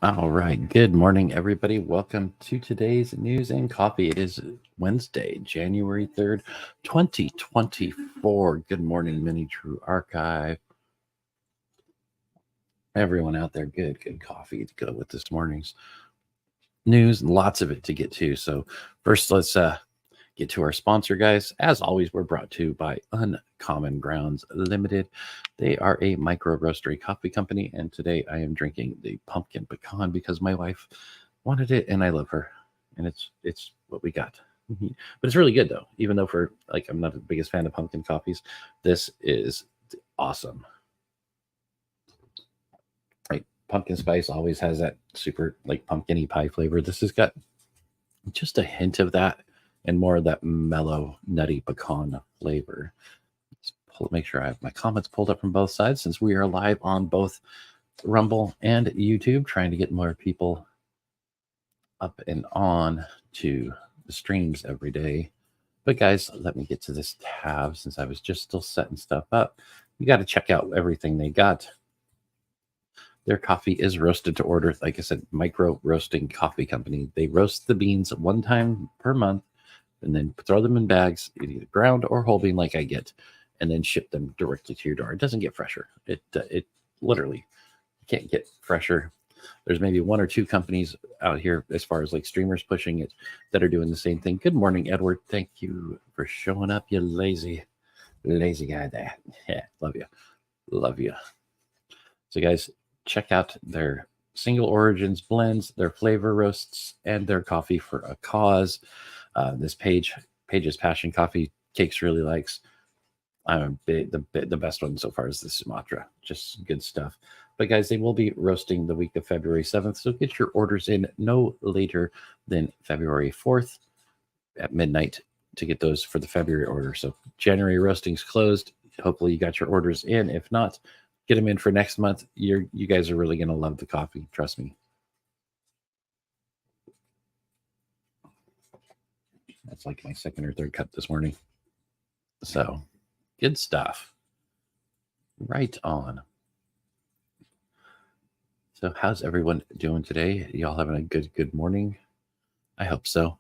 All right. Good morning, everybody. Welcome to today's News and Coffee. It is Wednesday, January 3rd, 2024. Good morning, Mini True Archive. Everyone out there, good coffee to go with this morning's news. Lots of it to get to. So first, let's get to our sponsor, guys. As always, we're brought to you by Uncommon Grounds Limited. They are a micro roastery coffee company, and today I am drinking the pumpkin pecan because my wife wanted it, and I love her, and it's what we got. But it's really good though, even though I'm not the biggest fan of pumpkin coffees. This is awesome. Right, pumpkin spice always has that super pumpkin-y pie flavor. This has got just a hint of that and more of that mellow, nutty pecan flavor. Let's make sure I have my comments pulled up from both sides since we are live on both Rumble and YouTube, trying to get more people up and on to the streams every day. But guys, let me get to this tab since I was just still setting stuff up. You got to check out everything they got. Their coffee is roasted to order. Like I said, micro roasting coffee company. They roast the beans one time per month and then throw them in bags, either ground or whole bean like I get, and then ship them directly to your door. It doesn't get fresher. It literally can't get fresher. There's maybe one or two companies out here as far as streamers pushing it that are doing the same thing. Good morning, Edward. Thank you for showing up, you lazy guy there. Yeah, love you. Love you. So guys, check out their single origins blends, their flavor roasts, and their coffee for a cause. This Page's Passion Coffee Cakes really likes. I'm the best one so far is the Sumatra. Just good stuff. But guys, they will be roasting the week of February 7th, so get your orders in no later than February 4th at midnight to get those for the February order. So January roasting's closed. Hopefully you got your orders in. If not, get them in for next month. You guys are really going to love the coffee. Trust me. That's like my second or third cup this morning. So good stuff. Right on. So how's everyone doing today? Y'all having a good morning? I hope so.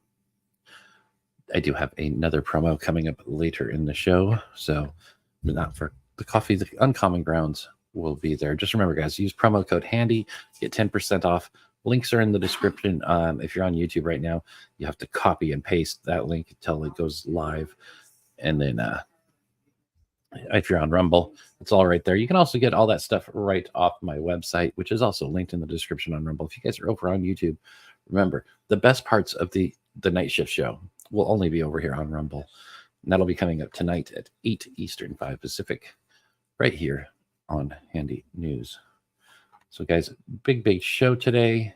I do have another promo coming up later in the show. So not for the coffee, the Uncommon Grounds will be there. Just remember, guys, use promo code HANDY, get 10% off. Links are in the description. If you're on YouTube right now, you have to copy and paste that link until it goes live. And then if you're on Rumble, it's all right there. You can also get all that stuff right off my website, which is also linked in the description on Rumble. If you guys are over on YouTube, remember, the best parts of the night shift show will only be over here on Rumble. And that'll be coming up tonight at 8 Eastern, 5 Pacific, right here on Handy News. So guys, big show today.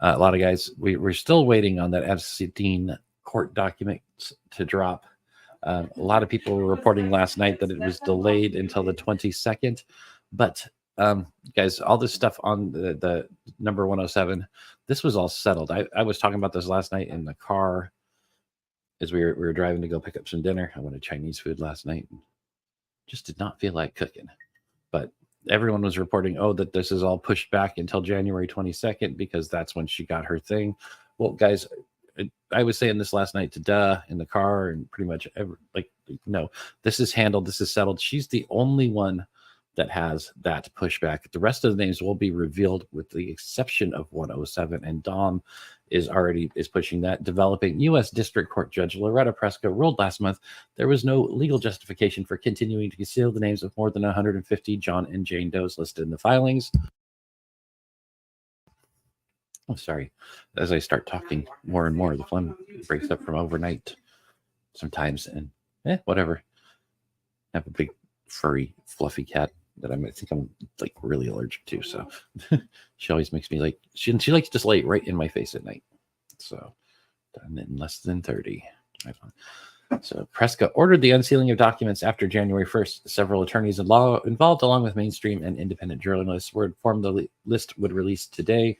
A lot of guys, we're still waiting on that Epstein court documents to drop. A lot of people were reporting last night that it was delayed until the 22nd. But guys, all this stuff on the number 107, this was all settled. I was talking about this last night in the car as we were driving to go pick up some dinner. I wanted Chinese food last night. Just did not feel like cooking. But everyone was reporting, that this is all pushed back until January 22nd because that's when she got her thing. Well, guys, I was saying this last night to in the car and pretty much no, this is handled. This is settled. She's the only one that has that pushback. The rest of the names will be revealed with the exception of 107. And Dom is pushing that. Developing U.S. District Court Judge Loretta Preska ruled last month there was no legal justification for continuing to conceal the names of more than 150 John and Jane Does listed in the filings. Oh, sorry. As I start talking more and more, the phone breaks up from overnight sometimes. And whatever. I have a big, furry, fluffy cat that I think I'm really allergic to. So she always makes me she likes to just lay right in my face at night. So done in less than 30. So Preska ordered the unsealing of documents after January 1st. Several attorneys and law involved, along with mainstream and independent journalists, were informed the list would release today.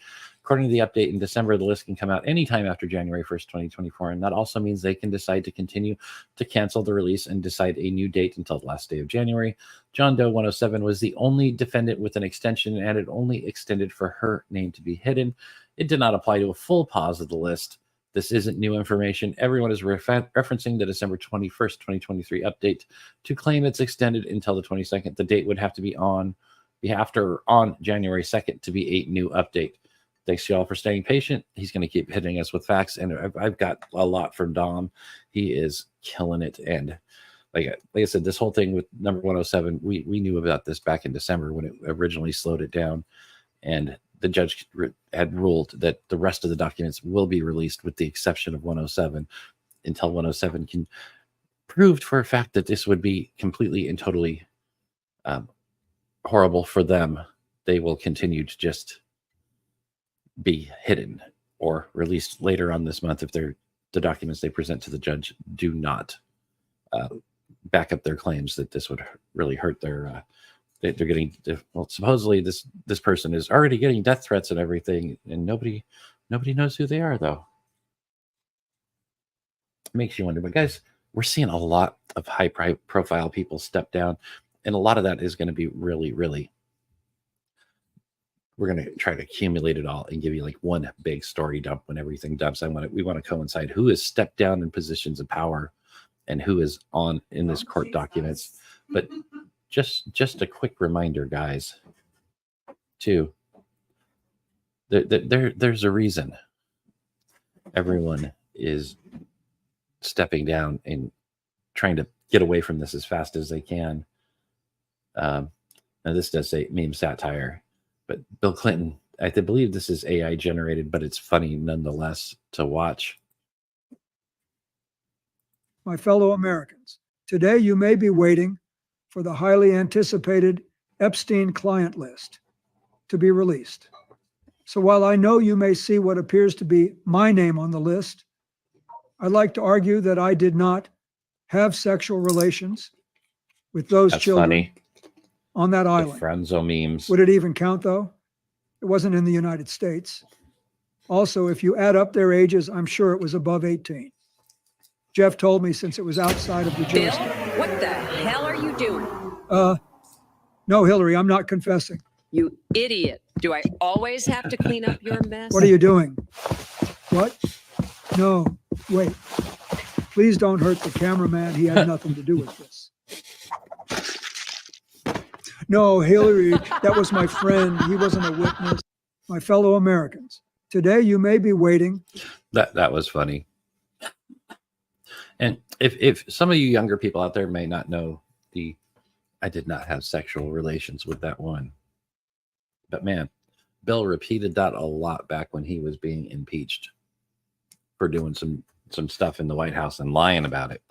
According to the update in December, the list can come out anytime after January 1st, 2024. And that also means they can decide to continue to cancel the release and decide a new date until the last day of January. John Doe 107 was the only defendant with an extension, and it only extended for her name to be hidden. It did not apply to a full pause of the list. This isn't new information. Everyone is referencing the December 21st, 2023 update to claim it's extended until the 22nd. The date would have to be on January 2nd to be a new update. Thanks to y'all for staying patient. He's going to keep hitting us with facts, and I've got a lot from Dom. He is killing it. And like I said, this whole thing with number 107, we knew about this back in December when it originally slowed it down. And the judge had ruled that the rest of the documents will be released with the exception of 107 until 107 can prove for a fact that this would be completely and totally horrible for them. They will continue to just be hidden or released later on this month if the documents they present to the judge do not back up their claims that this would really hurt their they're getting, well, supposedly this person is already getting death threats and everything, and nobody knows who they are, though. It makes you wonder. But guys, we're seeing a lot of high profile people step down, and a lot of that is going to be really, really, we're going to try to accumulate it all and give you like one big story dump when everything dumps. We want to coincide who has stepped down in positions of power and who is on in this court documents. But just a quick reminder, guys, too, there's a reason everyone is stepping down and trying to get away from this as fast as they can. Now this does say meme satire, but Bill Clinton, I believe this is AI generated, but it's funny nonetheless to watch. My fellow Americans, today you may be waiting for the highly anticipated Epstein client list to be released. So while I know you may see what appears to be my name on the list, I'd like to argue that I did not have sexual relations with those children funny. On that island. Friendzo memes. Would it even count, though? It wasn't in the United States. Also, if you add up their ages, I'm sure it was above 18. Jeff told me since it was outside of the jurisdiction. Bill, what the hell are you doing? No, Hillary, I'm not confessing. You idiot. Do I always have to clean up your mess? What are you doing? What? No, wait. Please don't hurt the cameraman. He had nothing to do with this. No, Hillary, that was my friend. He wasn't a witness. My fellow Americans, today you may be waiting. That was funny. And if some of you younger people out there may not know I did not have sexual relations with that one. But man, Bill repeated that a lot back when he was being impeached for doing some stuff in the White House and lying about it.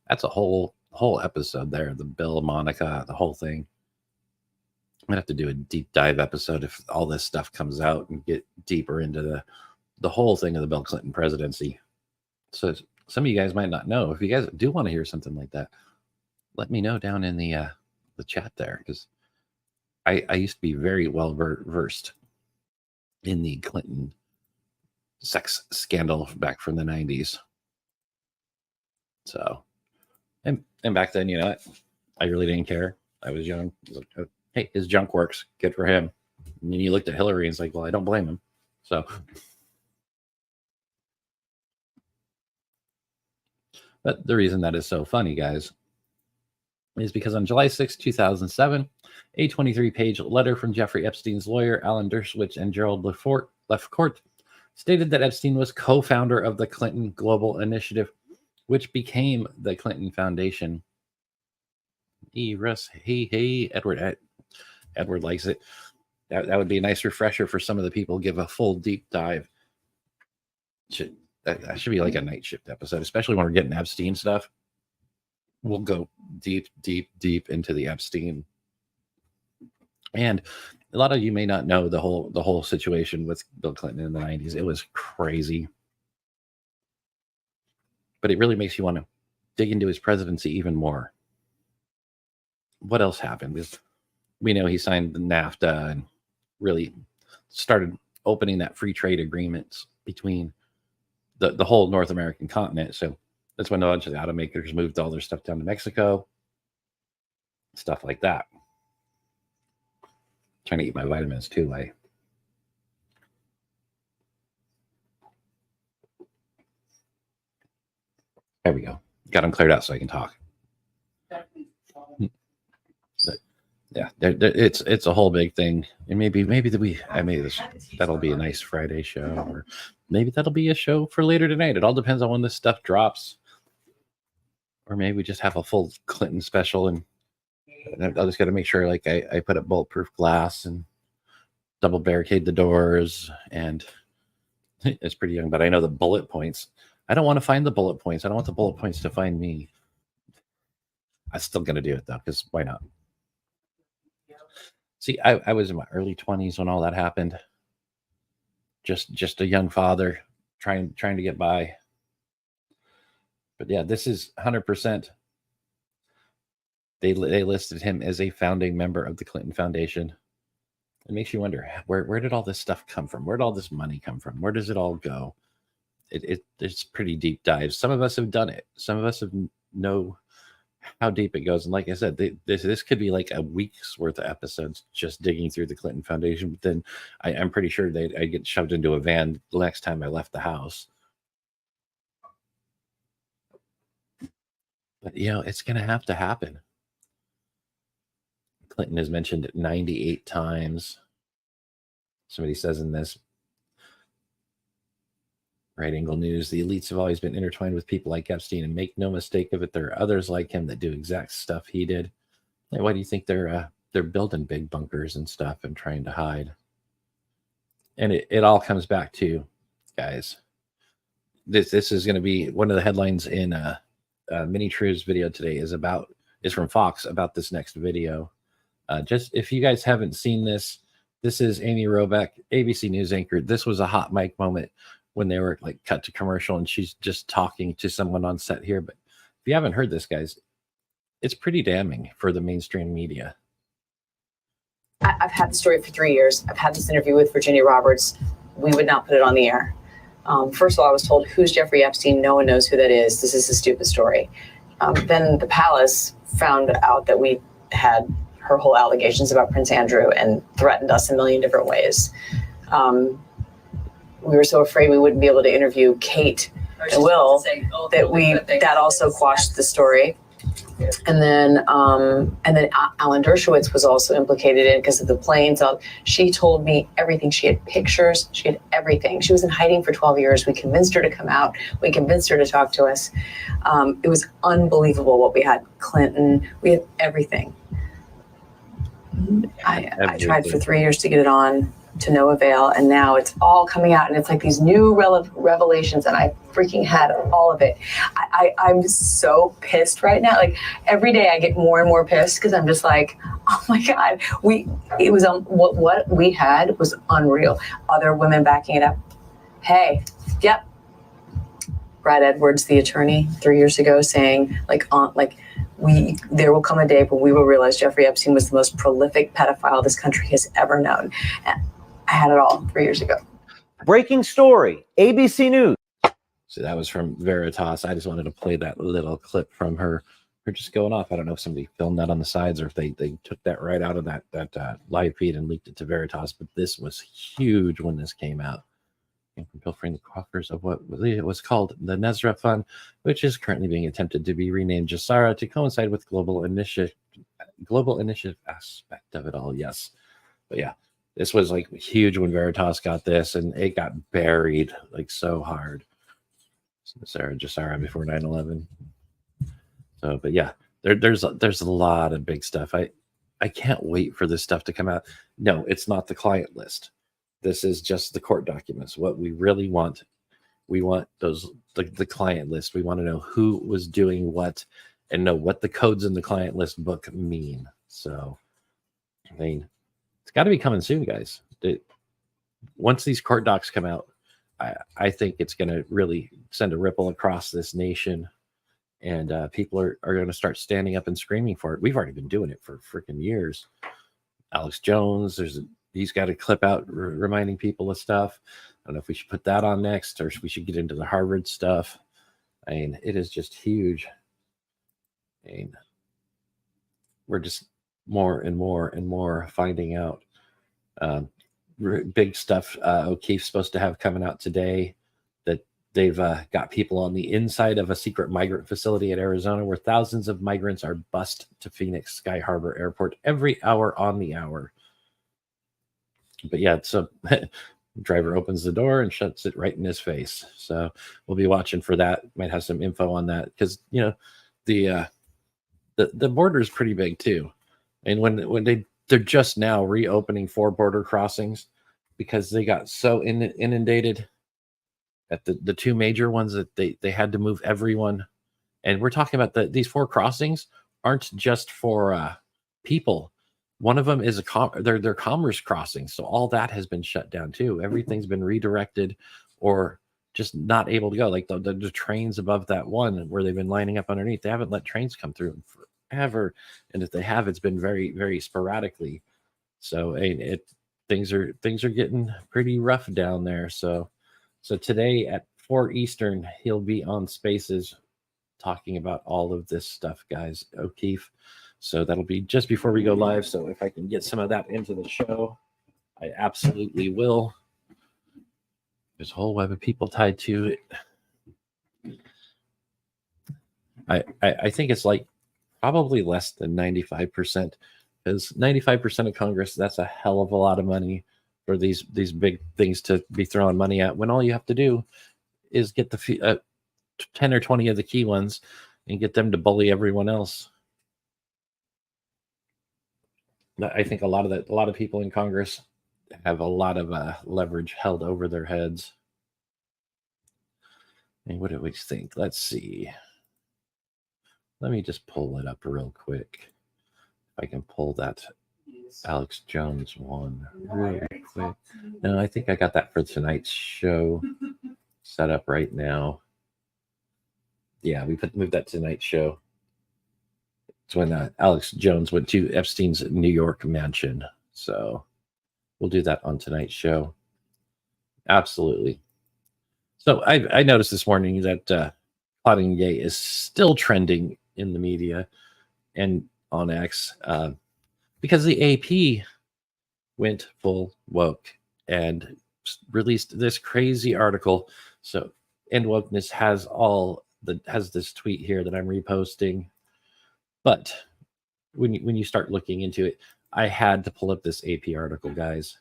That's a whole episode there. The Bill, Monica, the whole thing. I'm gonna have to do a deep dive episode if all this stuff comes out and get deeper into the whole thing of the Bill Clinton presidency. So some of you guys might not know. If you guys do want to hear something like that, let me know down in the chat there, because I used to be very well versed in the Clinton sex scandal back from the 90s. So, and back then, you know, I really didn't care. I was young. I was like, oh, hey, his junk works. Good for him. And then you looked at Hillary and it's like, well, I don't blame him. So, but the reason that is so funny, guys, is because on July 6, 2007, a 23-page letter from Jeffrey Epstein's lawyer, Alan Dershowitz and Gerald Lefcourt, stated that Epstein was co-founder of the Clinton Global Initiative, which became the Clinton Foundation. Edward likes it. That would be a nice refresher for some of the people. Give a full deep dive. That should be like a night shift episode, especially when we're getting Epstein stuff. We'll go deep into the Epstein. And a lot of you may not know the whole situation with Bill Clinton in the 90s. It was crazy. But it really makes you want to dig into his presidency even more. What else happened? Because we know he signed the NAFTA and really started opening that free trade agreements between the whole North American continent. So that's when a bunch of the automakers moved all their stuff down to Mexico, stuff like that. Trying to eat my vitamins too. There we go. Got them cleared out so I can talk. But yeah, it's a whole big thing, and maybe that'll be a nice Friday show, or maybe that'll be a show for later tonight. It all depends on when this stuff drops, or maybe we just have a full Clinton special, and I'll just got to make sure like I put up bulletproof glass and double barricade the doors, and it's pretty young, but I know the bullet points. I don't want to find the bullet points. I don't want the bullet points to find me. I'm still going to do it though, because why not? See, I was in my early 20s when all that happened. Just a young father trying to get by. But yeah, this is 100%. They listed him as a founding member of the Clinton Foundation. It makes you wonder, where did all this stuff come from? Where did all this money come from? Where does it all go? It's pretty deep dives. Some of us have done it. Some of us know how deep it goes. And like I said, this could be like a week's worth of episodes just digging through the Clinton Foundation. But then I'm pretty sure I'd get shoved into a van the next time I left the house. But, it's going to have to happen. Clinton is mentioned 98 times. Somebody says in this Right Angle News, the elites have always been intertwined with people like Epstein, and make no mistake of it, there are others like him that do exact stuff he did. Like, why do you think they're building big bunkers and stuff and trying to hide? And it all comes back to, guys, this is going to be one of the headlines in Mini True's video today is from Fox about this next video. Just if you guys haven't seen this is Amy Robeck, ABC News anchor. This was a hot mic moment when they were like cut to commercial and she's just talking to someone on set here. But if you haven't heard this, guys, it's pretty damning for the mainstream media. I've had the story for 3 years. I've had this interview with Virginia Roberts. We would not put it on the air. First of all, I was told, who's Jeffrey Epstein? No one knows who that is. This is a stupid story. Then the palace found out that we had her whole allegations about Prince Andrew and threatened us in a million different ways. We were so afraid we wouldn't be able to interview Kate and Will that also quashed the story. And then Alan Dershowitz was also implicated in it because of the planes. She told me everything. She had pictures. She had everything. She was in hiding for 12 years. We convinced her to come out. We convinced her to talk to us. It was unbelievable what we had. Clinton. We had everything. I tried for 3 years to get it on, to no avail, and now it's all coming out, and it's like these new revelations, and I freaking had all of it. I'm so pissed right now. Like every day I get more and more pissed because I'm just like, oh my God, what we had was unreal. Other women backing it up. Hey, yep. Brad Edwards, the attorney, 3 years ago, saying there will come a day when we will realize Jeffrey Epstein was the most prolific pedophile this country has ever known. And I had it all 3 years ago. Breaking story, ABC News. So that was from Veritas. I just wanted to play that little clip from her just going off. I don't know if somebody filmed that on the sides or if they took that right out of that live feed and leaked it to Veritas. But this was huge when this came out. Came from pilfering the coffers of what it was called the Nezra Fund, which is currently being attempted to be renamed Jasara to coincide with global initiative aspect of it all. Yes, but yeah, this was like huge when Veritas got this, and it got buried like so hard. So Jasara before 9/11. So, but yeah, there's a lot of big stuff. I can't wait for this stuff to come out. No, it's not the client list. This is just the court documents. What we really want, we want the client list. We want to know who was doing what and know what the codes in the client list book mean. So, I mean, it's got to be coming soon, guys. Once these court docs come out, I think it's going to really send a ripple across this nation, and people are going to start standing up and screaming for it. We've already been doing it for freaking years. Alex Jones, there's he's got a clip out reminding people of stuff. I don't know if we should put that on next, or we should get into the Harvard stuff. I mean, it is just huge. I mean, we're just more and more and more finding out. Big stuff O'Keefe's supposed to have coming out today, that they've got people on the inside of a secret migrant facility in Arizona where thousands of migrants are bused to Phoenix Sky Harbor Airport every hour on the hour. But yeah, so driver opens the door and shuts it right in his face. So we'll be watching for that. Might have some info on that, because the border is pretty big too. And when they're just now reopening 4 border crossings because they got so inundated at the 2 major ones that they had to move everyone. And we're talking about these 4 crossings aren't just for people. One of them is they're commerce crossings, so all that has been shut down too. Everything's been redirected or just not able to go. Like the trains above that one where they've been lining up underneath, they haven't let trains come through forever, and if they have, it's been very, very sporadically. So things are getting pretty rough down there. So today at 4 Eastern, he'll be on Spaces talking about all of this stuff, guys. O'Keefe. So that'll be just before we go live. So if I can get some of that into the show, I absolutely will. There's a whole web of people tied to it. I think it's like probably less than 95%, because 95% of Congress, that's a hell of a lot of money for these big things to be throwing money at, when all you have to do is get the 10 or 20 of the key ones and get them to bully everyone else. I think a lot of people in Congress have a lot of leverage held over their heads. And what do we think? Let's see. Let me just pull it up real quick. If I can pull that Alex Jones one real quick. No, I think I got that for tonight's show set up right now. Yeah, we moved that to tonight's show. It's when Alex Jones went to Epstein's New York mansion. So we'll do that on tonight's show. Absolutely. So I noticed this morning that Claudine Gay is still trending in the media and on X because the AP went full woke and released this crazy article. So End Wokeness has this tweet here that I'm reposting. But when you start looking into it, I had to pull up this AP article, guys.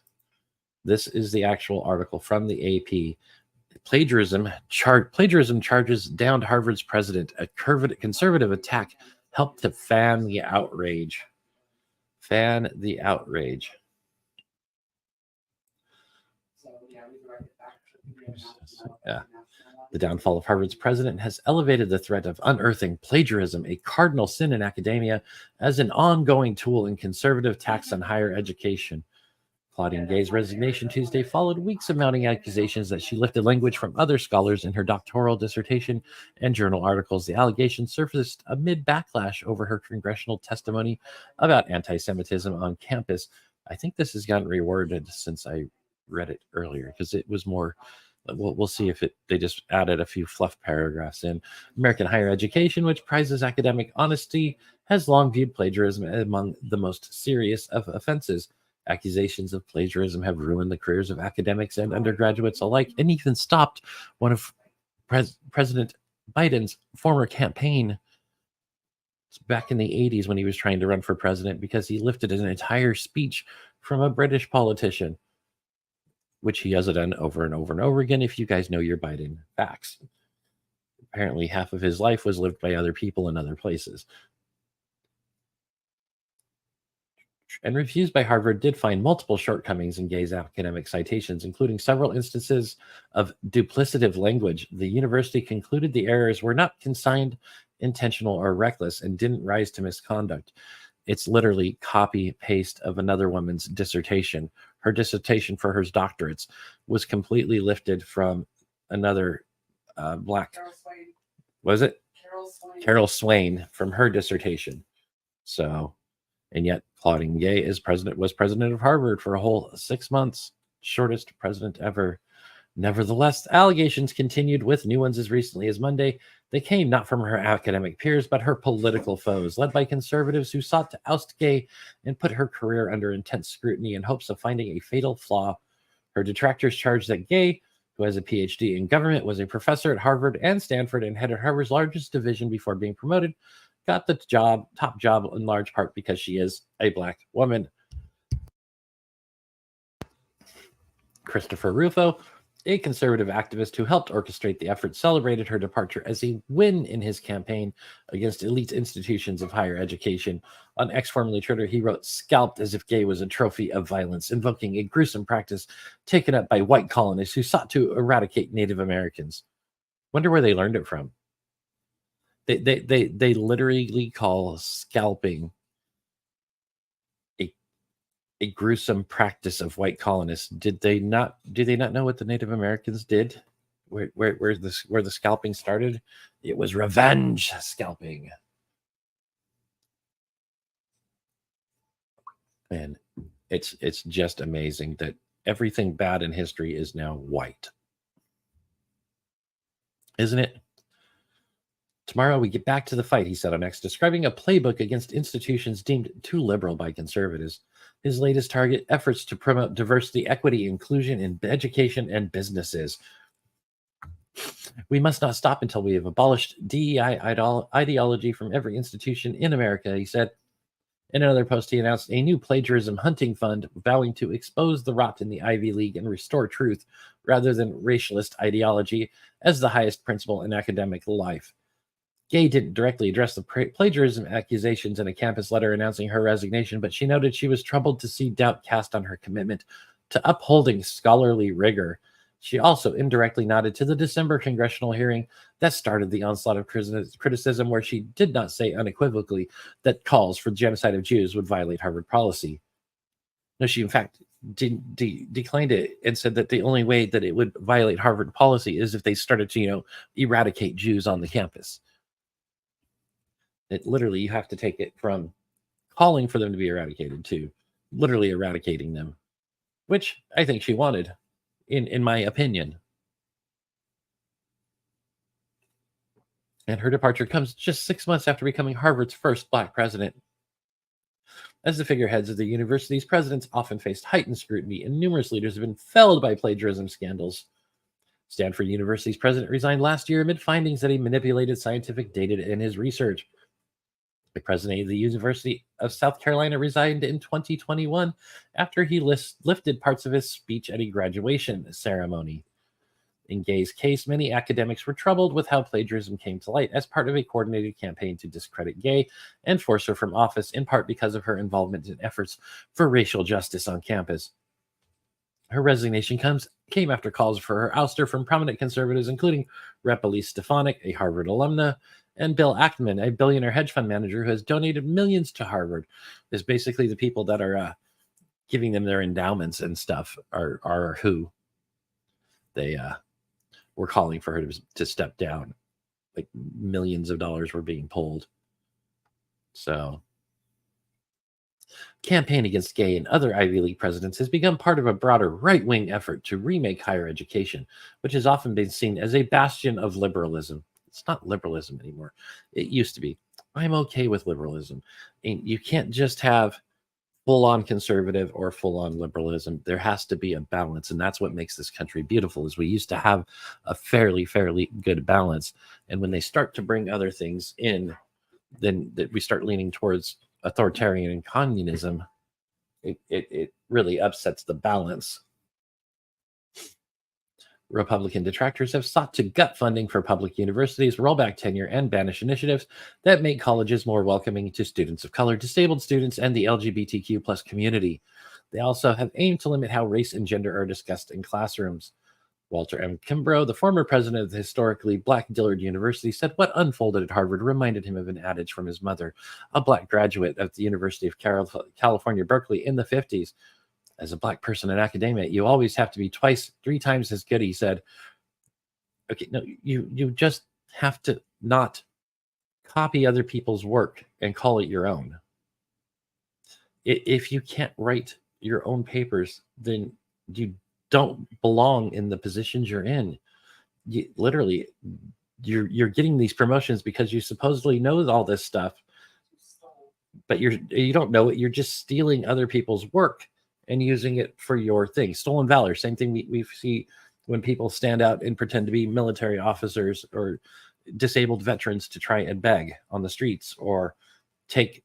This is the actual article from the AP. Plagiarism charges downed Harvard's president. A conservative attack helped to fan the outrage. Fan the outrage. Yeah. The downfall of Harvard's president has elevated the threat of unearthing plagiarism, a cardinal sin in academia, as an ongoing tool in conservative attacks on higher education. Claudine Gay's resignation Tuesday followed weeks of mounting accusations that she lifted language from other scholars in her doctoral dissertation and journal articles. The allegations surfaced amid backlash over her congressional testimony about anti-Semitism on campus. I think this has gotten reworded since I read it earlier, because it was more... We'll see if they just added a few fluff paragraphs in. American higher education, which prizes academic honesty, has long viewed plagiarism among the most serious of offenses. Accusations of plagiarism have ruined the careers of academics and undergraduates alike, and even stopped one of President Biden's former campaign back in the 80s when he was trying to run for president, because he lifted an entire speech from a British politician, which he has done over and over and over again, if you guys know your Biden facts. Apparently, half of his life was lived by other people in other places. And reviews by Harvard did find multiple shortcomings in Gay's academic citations, including several instances of duplicative language. The university concluded the errors were not consigned, intentional, or reckless, and didn't rise to misconduct. It's literally copy-paste of another woman's dissertation. Her dissertation for her doctorates was completely lifted from another black... Was it? Carol Swain from her dissertation. So And yet Claudine Gay was president of Harvard for a whole 6 months, shortest president ever. Nevertheless, allegations continued, with new ones as recently as Monday. They came not from her academic peers, but her political foes, led by conservatives who sought to oust Gay and put her career under intense scrutiny in hopes of finding a fatal flaw. Her detractors charged that Gay, who has a PhD in government, was a professor at Harvard and Stanford, and headed Harvard's largest division before being promoted, got the top job in large part because she is a Black woman. Christopher Rufo, a conservative activist who helped orchestrate the effort, celebrated her departure as a win in his campaign against elite institutions of higher education. On X, formerly Twitter, he wrote, "Scalped as if Gay was a trophy of violence," invoking a gruesome practice taken up by white colonists who sought to eradicate Native Americans. Wonder where they learned it from. They literally call scalping a gruesome practice of white colonists. Do they not know what the Native Americans did? Where the scalping started? It was revenge scalping. And it's just amazing that everything bad in history is now white. Isn't it? Tomorrow we get back to the fight, he said on X, describing a playbook against institutions deemed too liberal by conservatives. His latest target, efforts to promote diversity, equity, inclusion in education and businesses. "We must not stop until we have abolished DEI ideology from every institution in America," he said. In another post, he announced a new plagiarism hunting fund, vowing to expose the rot in the Ivy League and restore truth rather than racialist ideology as the highest principle in academic life. Gay didn't directly address the plagiarism accusations in a campus letter announcing her resignation, but she noted she was troubled to see doubt cast on her commitment to upholding scholarly rigor. She also indirectly nodded to the December congressional hearing that started the onslaught of criticism, where she did not say unequivocally that calls for genocide of Jews would violate Harvard policy. No, she in fact declined it and said that the only way that it would violate Harvard policy is if they started to, eradicate Jews on the campus. It literally, you have to take it from calling for them to be eradicated to literally eradicating them, which I think she wanted, in my opinion. And her departure comes just 6 months after becoming Harvard's first Black president. As the figureheads of the university's presidents often faced heightened scrutiny, and numerous leaders have been felled by plagiarism scandals. Stanford University's president resigned last year amid findings that he manipulated scientific data in his research. The president of the University of South Carolina resigned in 2021 after he lifted parts of his speech at a graduation ceremony. In Gay's case, many academics were troubled with how plagiarism came to light as part of a coordinated campaign to discredit Gay and force her from office, in part because of her involvement in efforts for racial justice on campus. Her resignation came after calls for her ouster from prominent conservatives, including Rep. Elise Stefanik, a Harvard alumna, and Bill Ackman, a billionaire hedge fund manager who has donated millions to Harvard. Is basically the people that are giving them their endowments and stuff are who they were calling for her to step down. Like millions of dollars were being pulled. So, campaign against Gay and other Ivy League presidents has become part of a broader right-wing effort to remake higher education, which has often been seen as a bastion of liberalism. It's not liberalism anymore. It used to be. I'm okay with liberalism. And you can't just have full-on conservative or full-on liberalism. There has to be a balance, and that's what makes this country beautiful. Is we used to have a fairly good balance, and when they start to bring other things in, then we start leaning towards authoritarian and communism. It really upsets the balance. Republican detractors have sought to gut funding for public universities, roll back tenure, and banish initiatives that make colleges more welcoming to students of color, disabled students, and the LGBTQ plus community. They also have aimed to limit how race and gender are discussed in classrooms. Walter M. Kimbrough, the former president of the historically Black Dillard University, said what unfolded at Harvard reminded him of an adage from his mother, a Black graduate at the University of California, Berkeley, in the 50s. As a Black person in academia, you always have to be 3 times as good, he said. Okay, no, you just have to not copy other people's work and call it your own. If you can't write your own papers, then you don't belong in the positions you're in. Literally, you're getting these promotions because you supposedly know all this stuff, but you don't know it. You're just stealing other people's work and using it for your thing. Stolen valor. Same thing we see when people stand out and pretend to be military officers or disabled veterans to try and beg on the streets or take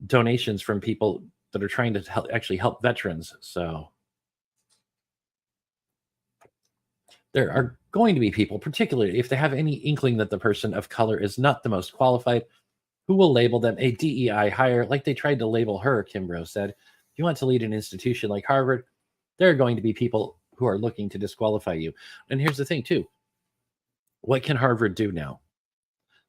donations from people that are trying to actually help veterans. So there are going to be people, particularly if they have any inkling that the person of color is not the most qualified, who will label them a DEI hire like they tried to label her, Kimbrough said. If you want to lead an institution like Harvard, there are going to be people who are looking to disqualify you. And here's the thing, too. What can Harvard do now?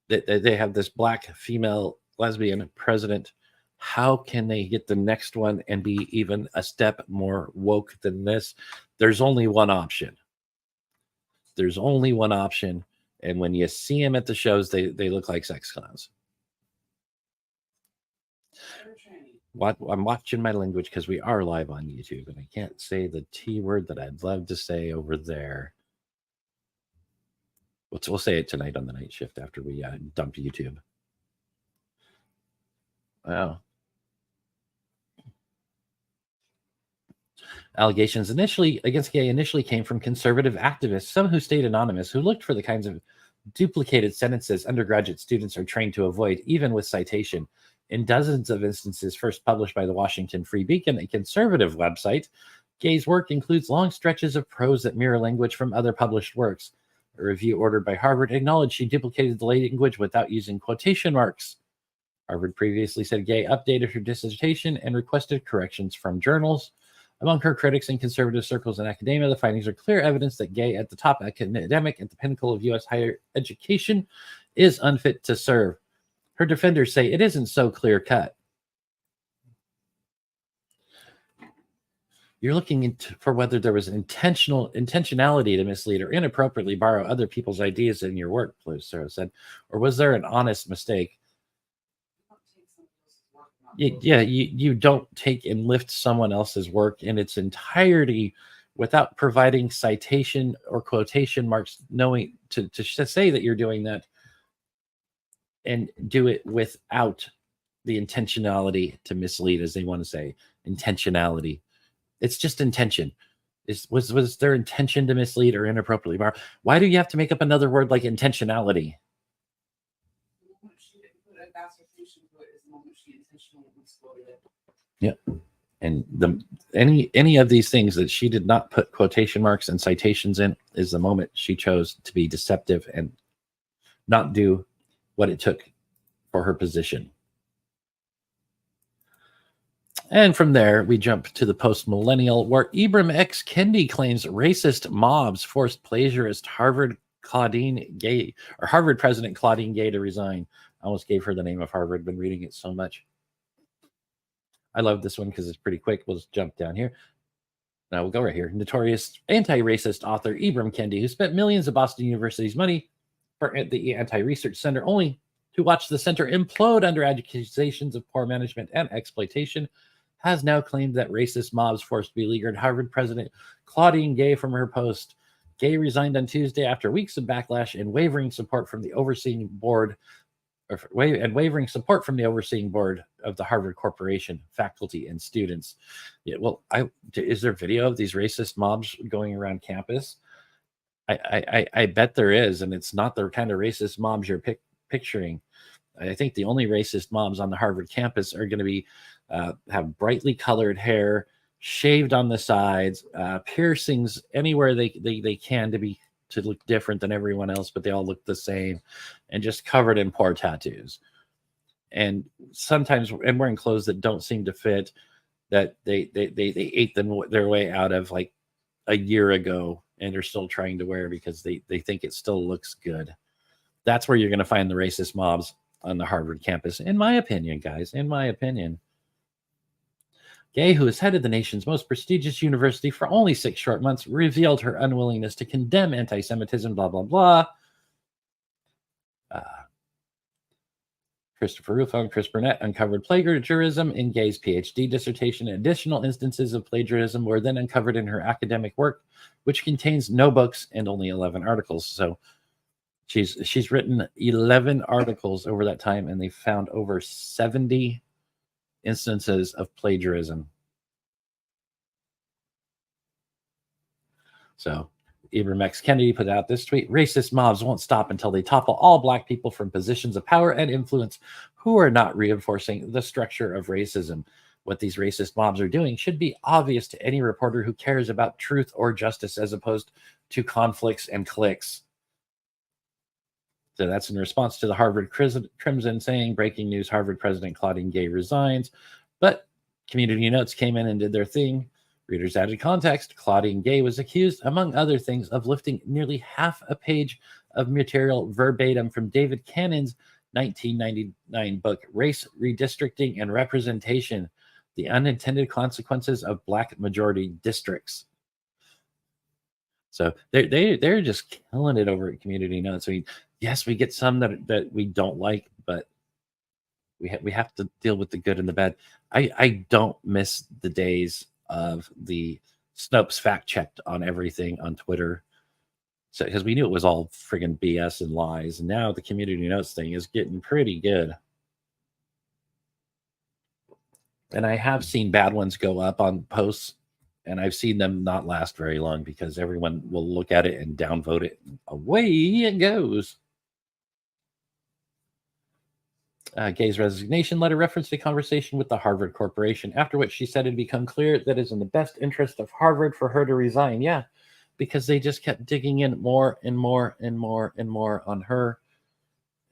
They have this black female lesbian president. How can they get the next one and be even a step more woke than this? There's only one option. There's only one option. And when you see them at the shows, they look like sex clowns. I'm watching my language because we are live on YouTube, and I can't say the T word that I'd love to say over there. We'll say it tonight on the night shift after we dump YouTube. Wow. Allegations against Gay initially came from conservative activists, some who stayed anonymous, who looked for the kinds of duplicated sentences undergraduate students are trained to avoid, even with citation. In dozens of instances first published by the Washington Free Beacon, a conservative website, Gay's work includes long stretches of prose that mirror language from other published works. A review ordered by Harvard acknowledged she duplicated the language without using quotation marks. Harvard previously said Gay updated her dissertation and requested corrections from journals. Among her critics in conservative circles and academia, the findings are clear evidence that Gay, at the top academic at the pinnacle of U.S. higher education, is unfit to serve. Her defenders say it isn't so clear-cut. You're looking for whether there was intentionality to mislead or inappropriately borrow other people's ideas in your work, Sarah said, or was there an honest mistake? You don't take and lift someone else's work in its entirety without providing citation or quotation marks, knowing to say that you're doing that, and do it without the intentionality to mislead, as they want to say. Intentionality. It's just intention. Was their intention to mislead or inappropriately borrow? Why do you have to make up another word like intentionality? Yeah. And any of these things that she did not put quotation marks and citations in is the moment she chose to be deceptive and not do what it took for her position. And from there, we jump to the post-millennial, where Ibram X. Kendi claims racist mobs forced plagiarist Harvard president Claudine Gay to resign. I almost gave her the name of Harvard. Been reading it so much. I love this one because it's pretty quick. We'll just jump down here. Now we'll go right here. Notorious anti-racist author Ibram Kendi, who spent millions of Boston University's money for the Anti-Research Center, only to watch the center implode under accusations of poor management and exploitation, has now claimed that racist mobs forced beleaguered Harvard president Claudine Gay from her post. Gay resigned on Tuesday after weeks of backlash and wavering support from the overseeing board of the Harvard Corporation, faculty, and students. Yeah, well, is there video of these racist mobs going around campus? I bet there is, and it's not the kind of racist mobs you're picturing. I think the only racist mobs on the Harvard campus are going to be have brightly colored hair, shaved on the sides, piercings anywhere they can to look different than everyone else, but they all look the same, and just covered in poor tattoos. And sometimes and wearing clothes that don't seem to fit, that they ate their way out of like a year ago and are still trying to wear because they think it still looks good. That's where you're going to find the racist mobs on the Harvard campus, in my opinion, guys, in my opinion. Gay, who has headed the nation's most prestigious university for only 6 short months, revealed her unwillingness to condemn anti-Semitism, blah, blah, blah. Christopher Rufo and Chris Burnett uncovered plagiarism in Gay's PhD dissertation. Additional instances of plagiarism were then uncovered in her academic work, which contains no books and only 11 articles. So she's written 11 articles over that time, and they found over 70 instances of plagiarism. So Ibram X. Kennedy put out this tweet: racist mobs won't stop until they topple all Black people from positions of power and influence who are not reinforcing the structure of racism. What these racist mobs are doing should be obvious to any reporter who cares about truth or justice as opposed to conflicts and cliques. So that's in response to the Harvard Crimson saying, breaking news, Harvard President Claudine Gay resigns. But Community Notes came in and did their thing. Readers added context. Claudine Gay was accused, among other things, of lifting nearly half a page of material verbatim from David Cannon's 1999 book, Race, Redistricting, and Representation: The Unintended Consequences of Black Majority Districts. So they're just killing it over at Community Notes. I mean, yes, we get some that we don't like, but we have to deal with the good and the bad. I don't miss the days of the Snopes fact checked on everything on Twitter. So because we knew it was all friggin' BS and lies. And now the Community Notes thing is getting pretty good. And I have seen bad ones go up on posts, and I've seen them not last very long because everyone will look at it and downvote it. And away it goes. Gay's resignation letter referenced a conversation with the Harvard Corporation, after which she said it had become clear that it is in the best interest of Harvard for her to resign. Yeah, because they just kept digging in more and more and more and more on her.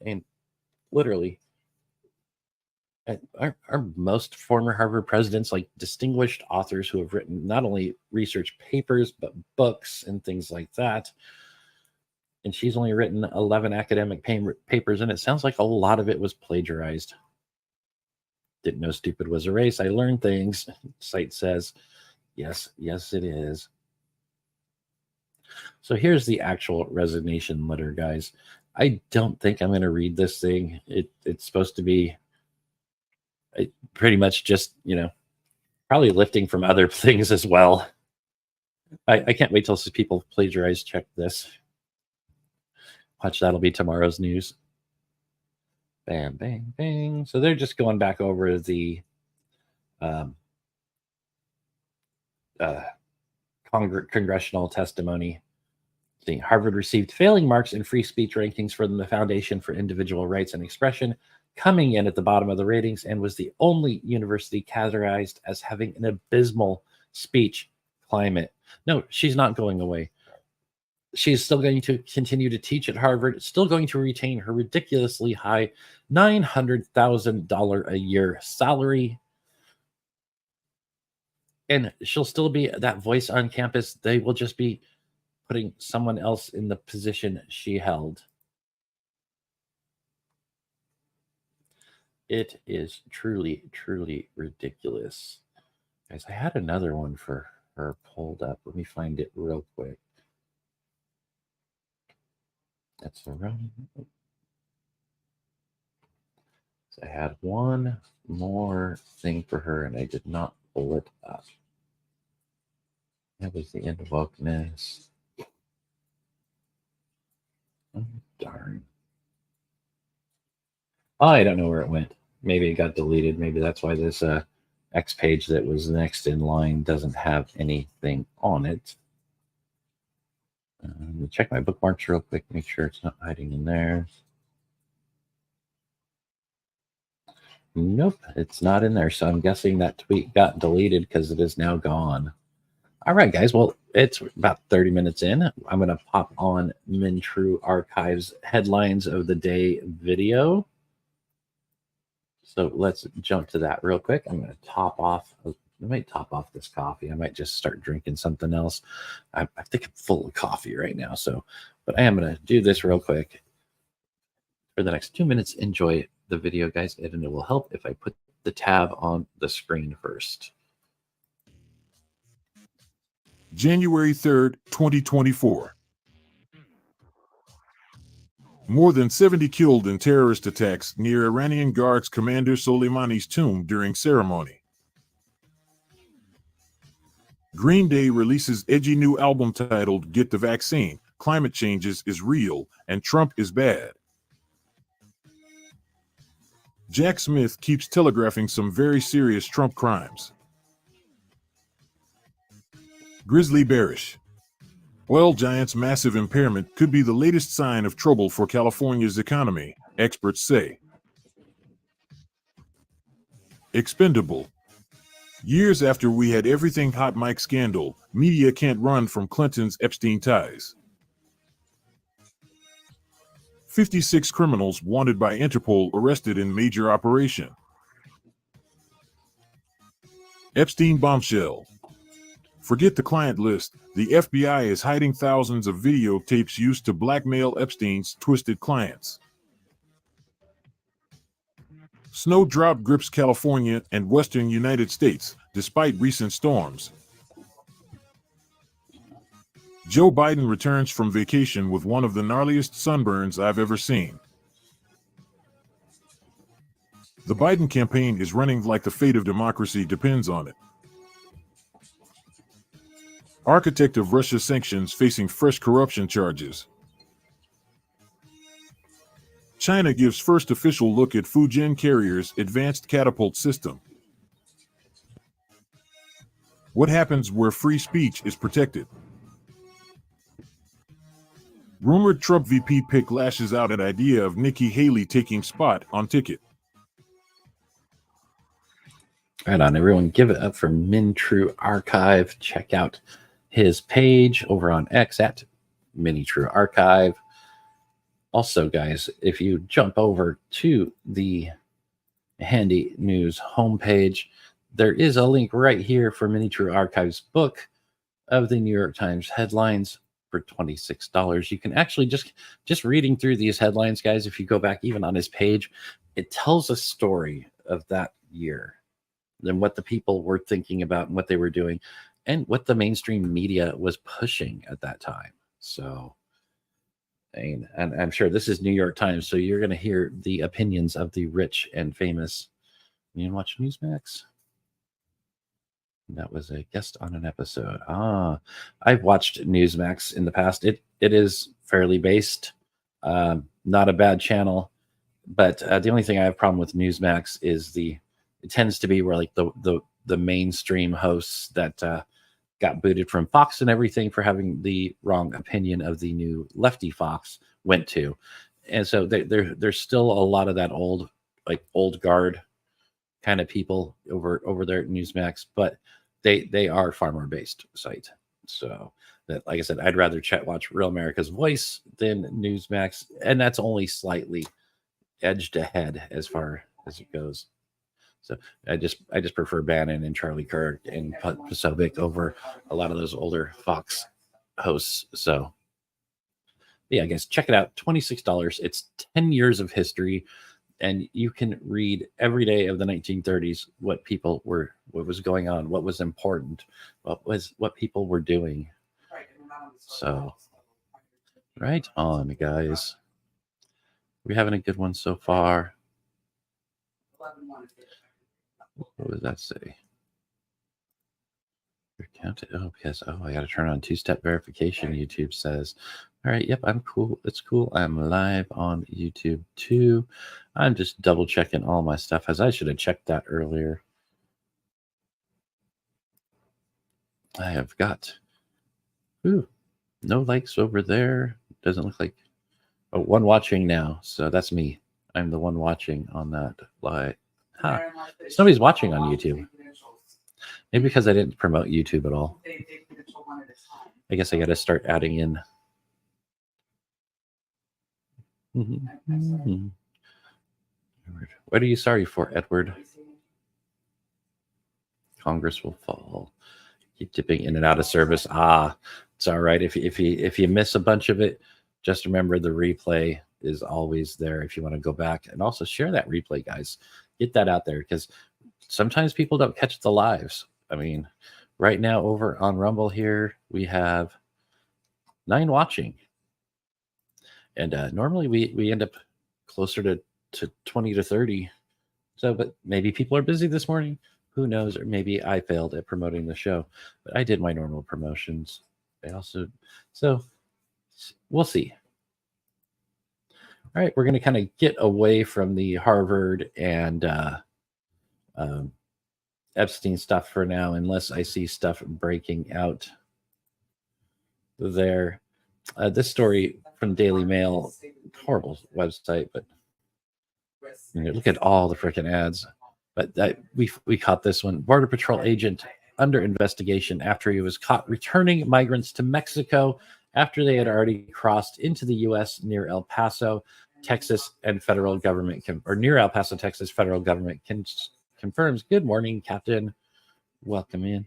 And literally, are most former Harvard presidents like distinguished authors who have written not only research papers, but books and things like that. And she's only written 11 academic papers, and it sounds like a lot of it was plagiarized. Didn't know stupid was a race. I learned things. Site says, yes, it is. So here's the actual resignation letter, guys. I don't think I'm going to read this thing. It's supposed to be pretty much just, probably lifting from other things as well. I can't wait till people plagiarize check this. Watch, that'll be tomorrow's news. Bam, bang, bang. So they're just going back over the congressional testimony. Harvard received failing marks in free speech rankings from the Foundation for Individual Rights and Expression, coming in at the bottom of the ratings, and was the only university categorized as having an abysmal speech climate. No, she's not going away. She's still going to continue to teach at Harvard, still going to retain her ridiculously high $900,000 a year salary. And she'll still be that voice on campus. They will just be putting someone else in the position she held. It is truly, truly ridiculous. Guys, I had another one for her pulled up. Let me find it real quick. That's the wrong. I had one more thing for her, and I did not pull it up. That was the end of wokeness. Oh, darn. Oh, I don't know where it went. Maybe it got deleted. Maybe that's why this X page that was next in line doesn't have anything on it. Let me check my bookmarks real quick, make sure it's not hiding in there. Nope, it's not in there. So I'm guessing that tweet got deleted because it is now gone. All right, guys. Well, it's about 30 minutes in. I'm going to pop on MnTrue Archives headlines of the day video. So let's jump to that real quick. I'm going to top off. I might top off this coffee. I might just start drinking something else. I think I'm full of coffee right now. But I am going to do this real quick. For the next 2 minutes, enjoy the video, guys. And it will help if I put the tab on the screen first. January 3rd, 2024. More than 70 killed in terrorist attacks near Iranian Guards Commander Soleimani's tomb during ceremony. Green Day releases edgy new album titled Get the Vaccine, Climate Change is Real, and Trump is Bad. Jack Smith keeps telegraphing some very serious Trump crimes. Grizzly bearish. Oil giants' massive impairment could be the latest sign of trouble for California's economy, experts say. Expendable. Years after we had everything hot mic scandal, media can't run from Clinton's Epstein ties. 56 criminals wanted by Interpol arrested in major operation. Epstein bombshell. Forget the client list. The FBI is hiding thousands of videotapes used to blackmail Epstein's twisted clients. Snow drop grips California and western United States, despite recent storms. Joe Biden returns from vacation with one of the gnarliest sunburns I've ever seen. The Biden campaign is running like the fate of democracy depends on it. Architect of Russia's sanctions facing fresh corruption charges. China gives first official look at Fujian Carrier's advanced catapult system. What happens where free speech is protected? Rumored Trump VP pick lashes out at idea of Nikki Haley taking spot on ticket. Right on, everyone. Give it up for Min True Archive. Check out his page over on X at Mini True Archive. Also, guys, if you jump over to the Handy News homepage, there is a link right here for Mini True Archive's book of the New York Times headlines for $26. You can actually just reading through these headlines, guys, if you go back even on his page, it tells a story of that year, then what the people were thinking about and what they were doing and what the mainstream media was pushing at that time. So, and I'm sure this is New York Times, so you're going to hear the opinions of the rich and famous. You can watch Newsmax. That was a guest on an episode. I've watched Newsmax in the past. It is fairly based, not a bad channel, but the only thing I have a problem with Newsmax is it tends to be where like the mainstream hosts that got booted from Fox and everything for having the wrong opinion of the new lefty Fox went to. And so there's still a lot of that old guard kind of people over there at Newsmax, but they are far more based site. So that, like I said, I'd rather watch Real America's Voice than Newsmax, and that's only slightly edged ahead as far as it goes. So I just prefer Bannon and Charlie Kirk and Posobiec over a lot of those older Fox hosts. So yeah, I guess check it out. $26. It's 10 years of history, and you can read every day of the 1930s what was going on, what was important, what people were doing. So right on, guys. We're having a good one so far. What does that say? You're counted. Oh, because I got to turn on two-step verification. YouTube says, "All right, yep, I'm cool. It's cool. I'm live on YouTube too." I'm just double checking all my stuff, as I should have checked that earlier. I have got no likes over there. Doesn't look like one watching now. So that's me. I'm the one watching on that live. Huh. Somebody's watching on YouTube. Maybe because I didn't promote YouTube at all. I guess I got to start adding in. What are you sorry for, Edward? Congress will fall. Keep dipping in and out of service. It's all right. If you miss a bunch of it, just remember the replay is always there if you want to go back, and also share that replay, guys. Get that out there, because sometimes people don't catch the lives. I mean, right now over on Rumble here, we have 9 watching. And normally we end up closer to 20 to 30. So, but maybe people are busy this morning. Who knows? Or maybe I failed at promoting the show, but I did my normal promotions. So we'll see. All right, we're going to kind of get away from the Harvard and Epstein stuff for now, unless I see stuff breaking out there. This story from Daily Mail, horrible website, but look at all the freaking ads. But we caught this one. Border Patrol agent under investigation after he was caught returning migrants to Mexico after they had already crossed into the U.S. near El Paso, Texas, and federal government near El Paso, Texas. Federal government confirms. Good morning, Captain. Welcome in.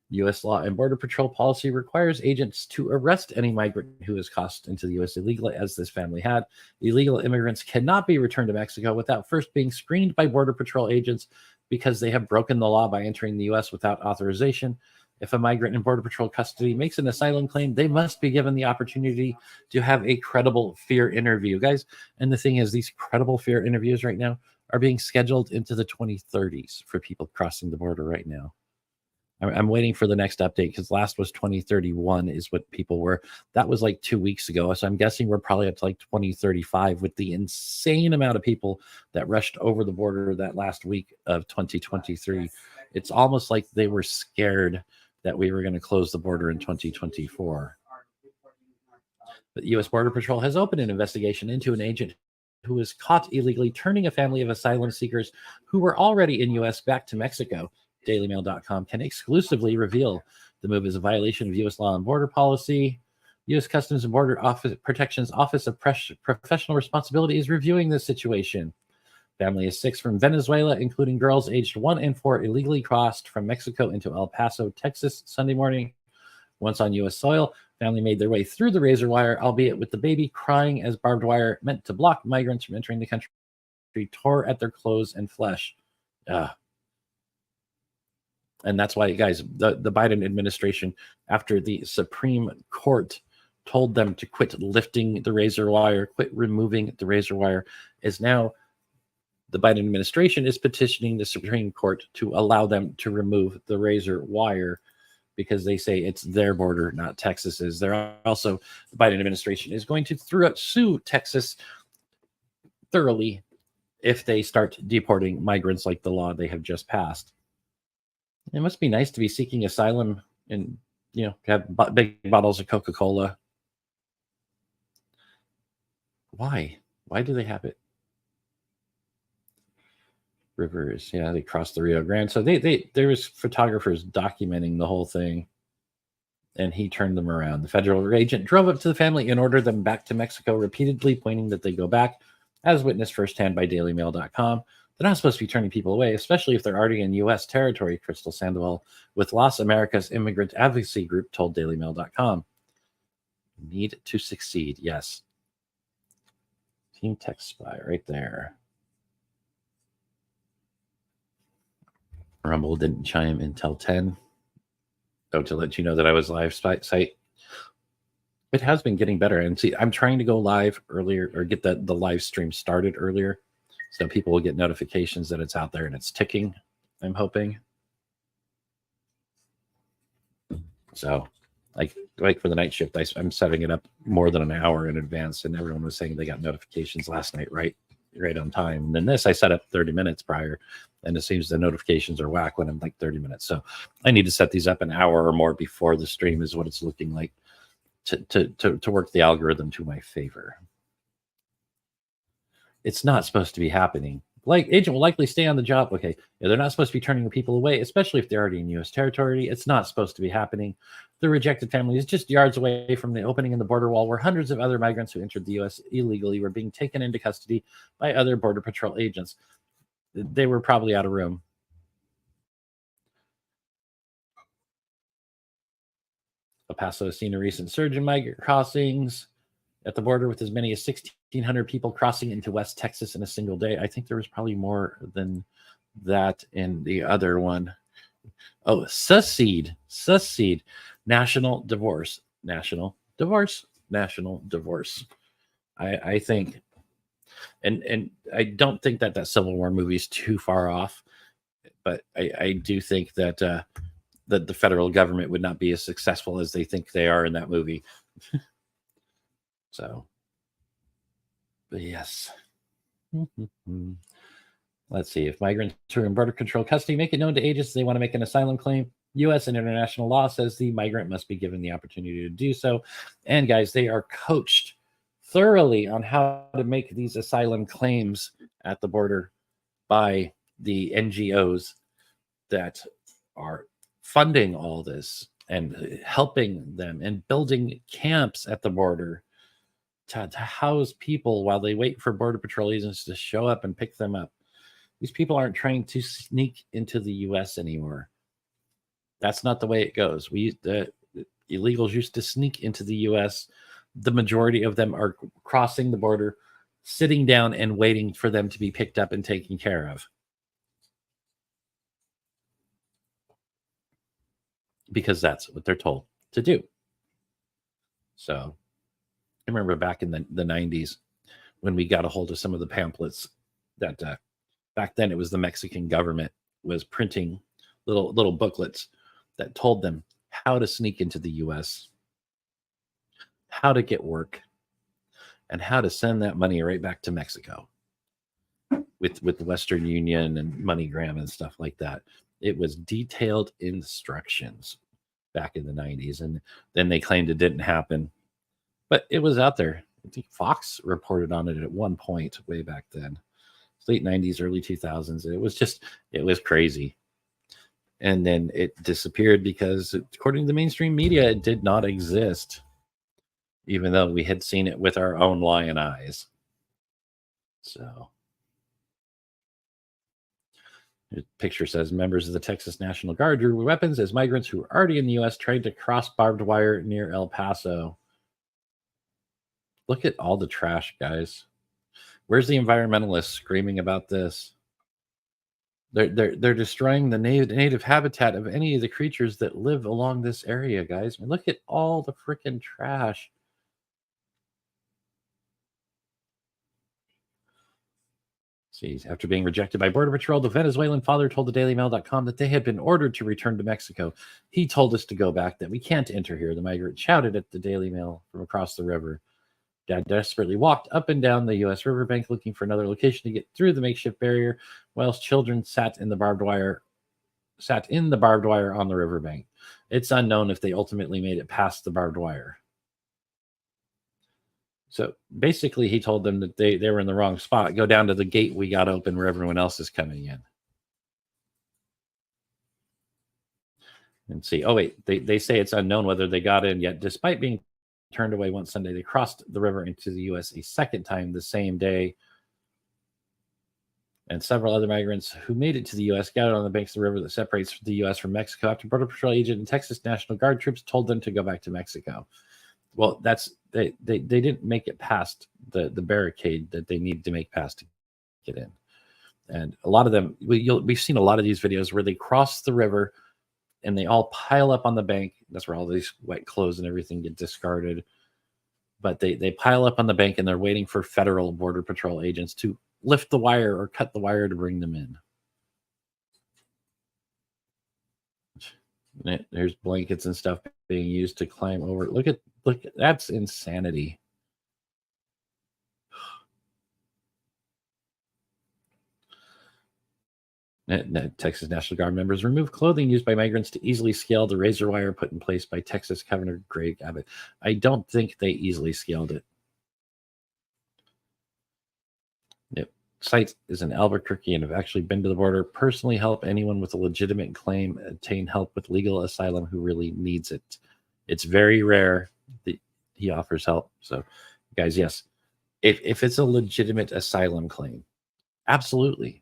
U.S. law and Border Patrol policy requires agents to arrest any migrant who is crossed into the U.S. illegally, as this family had. Illegal immigrants cannot be returned to Mexico without first being screened by Border Patrol agents because they have broken the law by entering the U.S. without authorization. If a migrant in Border Patrol custody makes an asylum claim, they must be given the opportunity to have a credible fear interview, guys. And the thing is, these credible fear interviews right now are being scheduled into the 2030s for people crossing the border right now. I'm waiting for the next update because last was 2031 is what people were. That was like 2 weeks ago. So I'm guessing we're probably up to like 2035 with the insane amount of people that rushed over the border that last week of 2023. It's almost like they were scared that we were going to close the border in 2024. But U.S. Border Patrol has opened an investigation into an agent who was caught illegally turning a family of asylum seekers who were already in U.S. back to Mexico. DailyMail.com can exclusively reveal the move is a violation of U.S. law and border policy. U.S. Customs and Border Protection's Office of Professional Responsibility is reviewing this situation. Family of 6 from Venezuela, including girls aged 1 and 4, illegally crossed from Mexico into El Paso, Texas, Sunday morning. Once on U.S. soil, family made their way through the razor wire, albeit with the baby crying as barbed wire meant to block migrants from entering the country tore at their clothes and flesh. And that's why, guys, the Biden administration, after the Supreme Court told them to quit lifting the razor wire, quit removing the razor wire, is now the Biden administration is petitioning the Supreme Court to allow them to remove the razor wire because they say it's their border, not Texas's. They're also, the Biden administration is going to sue Texas thoroughly if they start deporting migrants like the law they have just passed. It must be nice to be seeking asylum and, have big bottles of Coca-Cola. Why? Why do they have it? Rivers, yeah, they crossed the Rio Grande. So there was photographers documenting the whole thing, and he turned them around. The federal agent drove up to the family and ordered them back to Mexico, repeatedly pointing that they go back, as witnessed firsthand by DailyMail.com. They're not supposed to be turning people away, especially if they're already in U.S. territory, Crystal Sandoval with Las Americas Immigrant Advocacy Group told DailyMail.com. Need to succeed, yes. Team Tech Spy right there. Rumble didn't chime until 10. Oh, to let you know that I was live site. It has been getting better. And see, I'm trying to go live earlier or get the live stream started earlier, so people will get notifications that it's out there and it's ticking, I'm hoping. So like for the night shift, I'm setting it up more than an hour in advance, and everyone was saying they got notifications last night right on time. And then this I set up 30 minutes prior, and it seems the notifications are whack when I'm like 30 minutes. So I need to set these up an hour or more before the stream is what it's looking like to work the algorithm to my favor. It's not supposed to be happening. Like, agent will likely stay on the job. Okay, yeah, they're not supposed to be turning people away, especially if they're already in U.S. territory. It's not supposed to be happening. The rejected family is just yards away from the opening in the border wall where hundreds of other migrants who entered the U.S. illegally were being taken into custody by other Border Patrol agents. They were probably out of room. El Paso has seen a recent surge in migrant crossings at the border, with as many as 1,600 people crossing into West Texas in a single day. I think there was probably more than that in the other one. Oh, secede, national divorce. I think, and I don't think that Civil War movie is too far off, but I do think that that the federal government would not be as successful as they think they are in that movie. So, but yes. Let's see. If migrants who are in border control custody make it known to agents they want to make an asylum claim, U.S. and international law says the migrant must be given the opportunity to do so. And guys, they are coached thoroughly on how to make these asylum claims at the border by the NGOs that are funding all this and helping them and building camps at the border to house people while they wait for Border Patrol agents to show up and pick them up. These people aren't trying to sneak into the U.S. anymore. That's not the way it goes. The illegals used to sneak into the U.S. The majority of them are crossing the border, sitting down and waiting for them to be picked up and taken care of. Because that's what they're told to do. So I remember back in the 90s when we got a hold of some of the pamphlets that back then it was the Mexican government was printing little booklets that told them how to sneak into the U.S., how to get work, and how to send that money right back to Mexico with the Western Union and MoneyGram and stuff like that. It was detailed instructions back in the 90s, and then they claimed it didn't happen, but it was out there. I think Fox reported on it at one point way back then. Late 90s, early 2000s. It was crazy. And then it disappeared because, according to the mainstream media, it did not exist, even though we had seen it with our own lion eyes. So, the picture says members of the Texas National Guard drew weapons as migrants who were already in the U.S. tried to cross barbed wire near El Paso. Look at all the trash, guys. Where's the environmentalists screaming about this? They're destroying the native habitat of any of the creatures that live along this area, guys. I mean, look at all the freaking trash. See, after being rejected by Border Patrol, the Venezuelan father told the DailyMail.com that they had been ordered to return to Mexico. He told us to go back, that we can't enter here, the migrant shouted at the Daily Mail from across the river. Dad desperately walked up and down the U.S. riverbank looking for another location to get through the makeshift barrier, whilst children sat in the barbed wire on the riverbank. It's unknown if they ultimately made it past the barbed wire. So basically, he told them that they were in the wrong spot. Go down to the gate we got open where everyone else is coming in. And see, oh wait, they say it's unknown whether they got in yet, despite being turned away one Sunday. They crossed the river into the U.S. a second time the same day. And several other migrants who made it to the U.S. gathered on the banks of the river that separates the U.S. from Mexico after Border Patrol agent and Texas National Guard troops told them to go back to Mexico. Well, they didn't make it past the barricade that they needed to make past to get in. And a lot of them, we've seen a lot of these videos where they cross the river and they all pile up on the bank. That's where all these wet clothes and everything get discarded. But they pile up on the bank and they're waiting for federal Border Patrol agents to lift the wire or cut the wire to bring them in. There's blankets and stuff being used to climb over. Look at that's insanity. Texas National Guard members remove clothing used by migrants to easily scale the razor wire put in place by Texas Governor Greg Abbott. I don't think they easily scaled it. Yep. Site is in Albuquerque and have actually been to the border, personally help anyone with a legitimate claim obtain help with legal asylum who really needs it. It's very rare that he offers help. So, guys, yes, if it's a legitimate asylum claim, absolutely.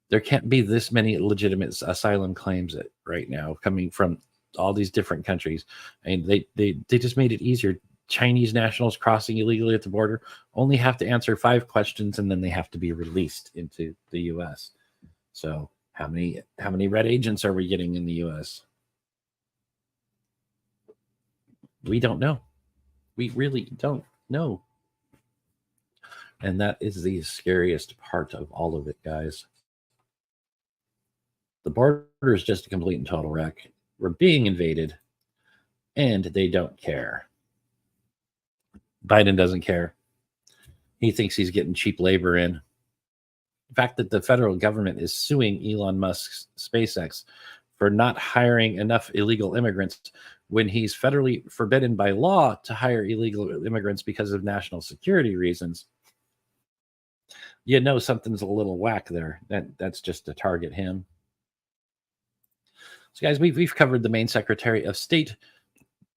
There can't be this many legitimate asylum claims right now coming from all these different countries. And they just made it easier. Chinese nationals crossing illegally at the border only have to answer 5 questions and then they have to be released into the U.S. So how many red agents are we getting in the U.S.? We don't know. We really don't know. And that is the scariest part of all of it, guys. The border is just a complete and total wreck. We're being invaded, and they don't care. Biden doesn't care. He thinks he's getting cheap labor in. The fact that the federal government is suing Elon Musk's SpaceX for not hiring enough illegal immigrants when he's federally forbidden by law to hire illegal immigrants because of national security reasons. You know something's a little whack there. That's just to target him. So, guys, we've covered the Maine Secretary of State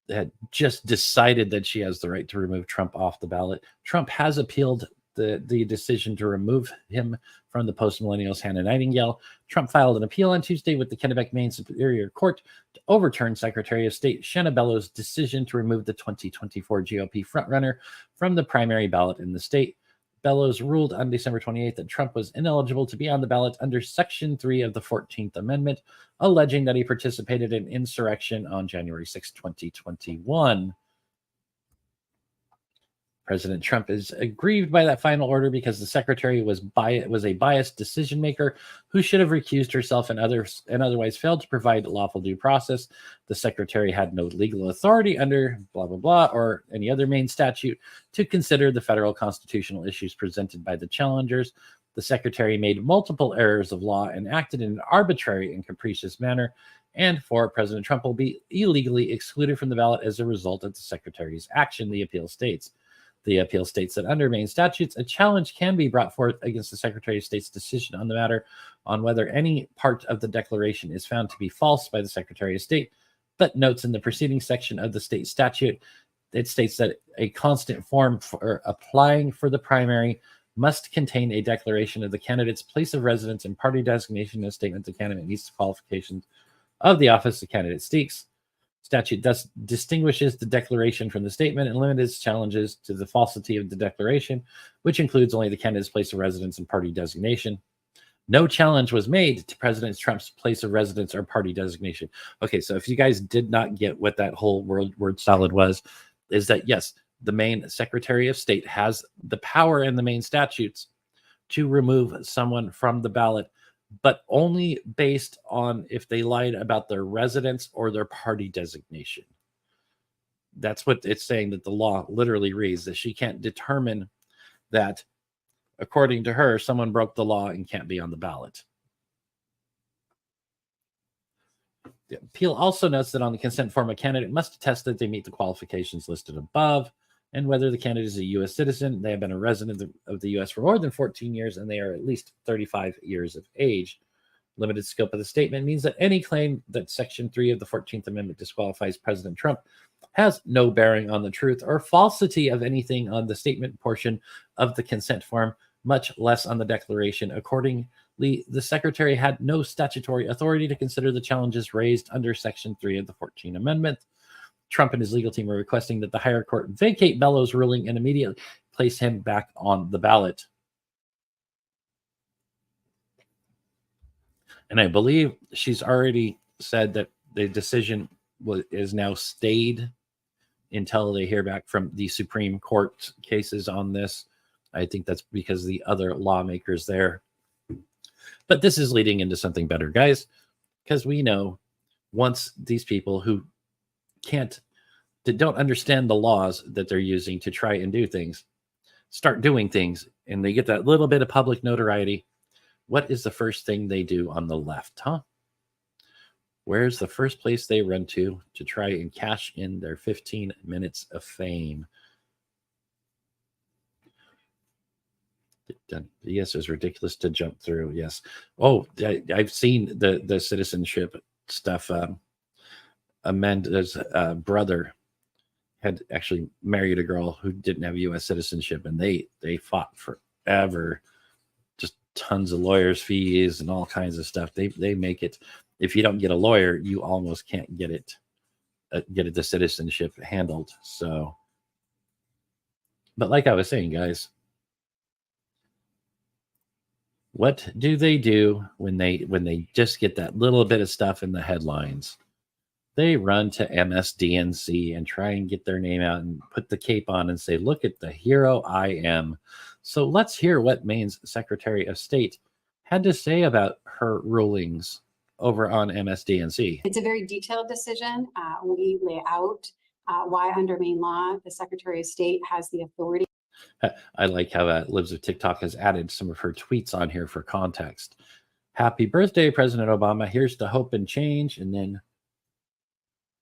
that just decided that she has the right to remove Trump off the ballot. Trump has appealed the decision to remove him from the post-millennials Hannah Nightingale. Trump filed an appeal on Tuesday with the Kennebec Maine Superior Court to overturn Secretary of State Shanna Bellows' decision to remove the 2024 GOP frontrunner from the primary ballot in the state. Bellows ruled on December 28th that Trump was ineligible to be on the ballot under Section 3 of the 14th Amendment, alleging that he participated in insurrection on January 6, 2021. President Trump is aggrieved by that final order because the secretary was a biased decision maker who should have recused herself and otherwise failed to provide lawful due process. The secretary had no legal authority under blah, blah, blah, or any other Maine statute to consider the federal constitutional issues presented by the challengers. The secretary made multiple errors of law and acted in an arbitrary and capricious manner. And President Trump will be illegally excluded from the ballot as a result of the secretary's action, the appeal states. The appeal states that under Maine statutes, a challenge can be brought forth against the Secretary of State's decision on the matter on whether any part of the declaration is found to be false by the Secretary of State, but notes in the preceding section of the state statute, it states that a constant form for applying for the primary must contain a declaration of the candidate's place of residence and party designation, and a statement the candidate meets the qualifications of the office the candidate seeks. Statute thus distinguishes the declaration from the statement and limits challenges to the falsity of the declaration, which includes only the candidate's place of residence and party designation. No challenge was made to President Trump's place of residence or party designation. Okay, so if you guys did not get what that whole word salad was, is that yes, the Maine Secretary of State has the power in the Maine statutes to remove someone from the ballot, but only based on if they lied about their residence or their party designation. That's what it's saying, that the law literally reads, that she can't determine that, according to her, someone broke the law and can't be on the ballot. The appeal also notes that on the consent form, a candidate must attest that they meet the qualifications listed above, and whether the candidate is a U.S. citizen, they have been a resident of the U.S. for more than 14 years, and they are at least 35 years of age. Limited scope of the statement means that any claim that Section 3 of the 14th Amendment disqualifies President Trump has no bearing on the truth or falsity of anything on the statement portion of the consent form, much less on the declaration. Accordingly, the Secretary had no statutory authority to consider the challenges raised under Section 3 of the 14th Amendment. Trump and his legal team are requesting that the higher court vacate Bellows' ruling and immediately place him back on the ballot. And I believe she's already said that the decision is now stayed until they hear back from the Supreme Court cases on this. I think that's because the other lawmakers there. But this is leading into something better, guys, because we know once these people who don't understand the laws that they're using to try and do things, start doing things, and they get that little bit of public notoriety, what is the first thing they do on the left, huh? Where's the first place they run to try and cash in their 15 minutes of fame? Yes, it's ridiculous to jump through. Yes. Oh, I've seen the citizenship stuff. Amanda's brother had actually married a girl who didn't have U.S. citizenship, and they fought forever. Just tons of lawyers' fees and all kinds of stuff. They make it. If you don't get a lawyer, you almost can't get it the citizenship handled. So, but like I was saying, guys, what do they do when they just get that little bit of stuff in the headlines? They run to MSDNC and try and get their name out and put the cape on and say, look at the hero I am. So let's hear what Maine's Secretary of State had to say about her rulings over on MSDNC. It's a very detailed decision. We lay out why under Maine law, the Secretary of State has the authority. I like how Libs of TikTok has added some of her tweets on here for context. Happy birthday, President Obama. Here's to hope and change. And then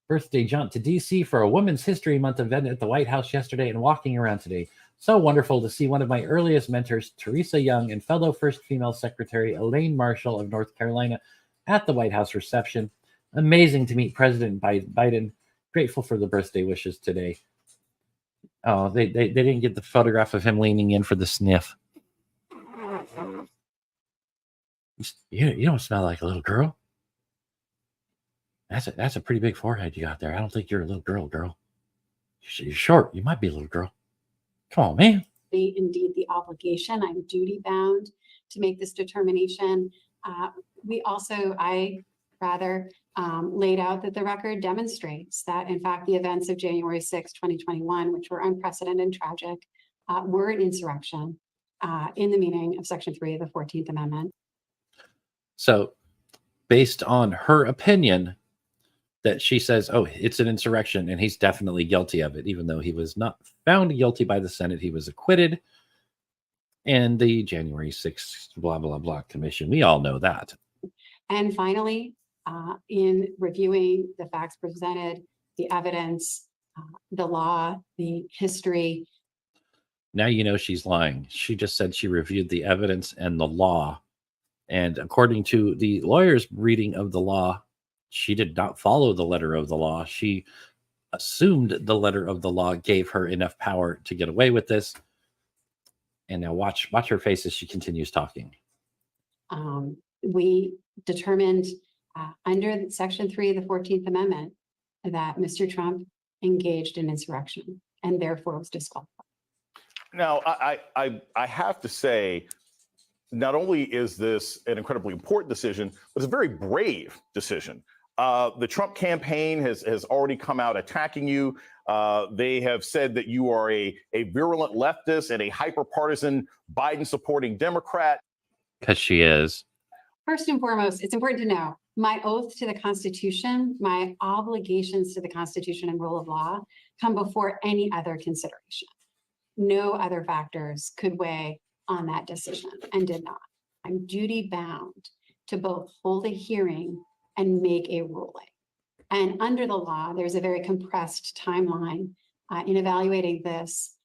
birthday jaunt to DC for a Women's History Month event at the White House yesterday and walking around today. So wonderful to see one of my earliest mentors, Teresa Young, and fellow first female secretary, Elaine Marshall of North Carolina, at the White House reception. Amazing to meet President Biden. Grateful for the birthday wishes today. Oh, they didn't get the photograph of him leaning in for the sniff. You don't smell like a little girl. That's a pretty big forehead you got there. I don't think you're a little girl. You're short. You might be a little girl. Come on, man. Indeed, the obligation. I'm duty bound to make this determination. I laid out that the record demonstrates that, in fact, the events of January 6, 2021, which were unprecedented and tragic, were an insurrection in the meaning of Section 3 of the 14th Amendment. So, based on her opinion, that she says, oh, it's an insurrection, and he's definitely guilty of it, even though he was not found guilty by the Senate. He was acquitted. And the January 6th, blah, blah, blah commission. We all know that. And finally, in reviewing the facts presented, the evidence, the law, the history. Now you know she's lying. She just said she reviewed the evidence and the law. And according to the lawyer's reading of the law, she did not follow the letter of the law. She assumed the letter of the law gave her enough power to get away with this. And now watch her face as she continues talking. We determined under Section 3 of the 14th Amendment that Mr. Trump engaged in insurrection and therefore was disqualified. Now, I have to say, not only is this an incredibly important decision, but it's a very brave decision. The Trump campaign has already come out attacking you. They have said that you are a virulent leftist and a hyper-partisan Biden-supporting Democrat. Because she is. First and foremost, it's important to know my oath to the Constitution, my obligations to the Constitution and rule of law come before any other consideration. No other factors could weigh on that decision and did not. I'm duty bound to both hold a hearing and make a ruling. And under the law, there's a very compressed timeline. In evaluating this,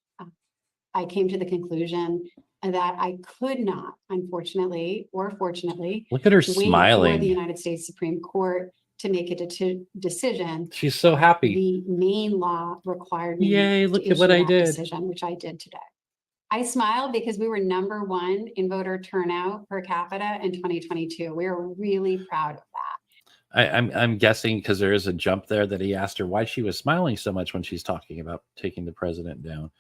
I came to the conclusion that I could not, unfortunately or fortunately, look at her wait smiling. for the United States Supreme Court to make a decision. She's so happy. The Maine law required me Yay, look to at what issue I that did. decision, which I did today. I smiled because we were #1 in voter turnout per capita in 2022. We were really proud of that. I'm guessing because there is a jump there that he asked her why she was smiling so much when she's talking about taking the president down.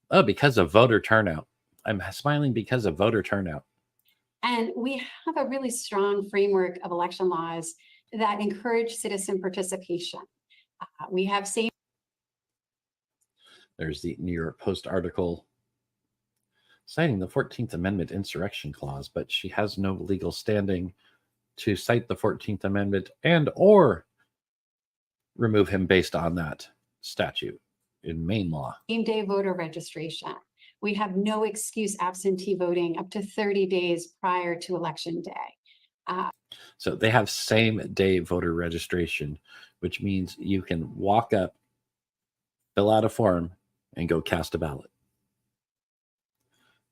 Oh, because of voter turnout. I'm smiling because of voter turnout. And we have a really strong framework of election laws that encourage citizen participation. We have same. There's the New York Post article citing the 14th Amendment insurrection clause, but she has no legal standing to cite the 14th Amendment and or remove him based on that statute in Maine law. Same day voter registration. We have no excuse absentee voting up to 30 days prior to election day. So they have same day voter registration, which means you can walk up, fill out a form, and go cast a ballot.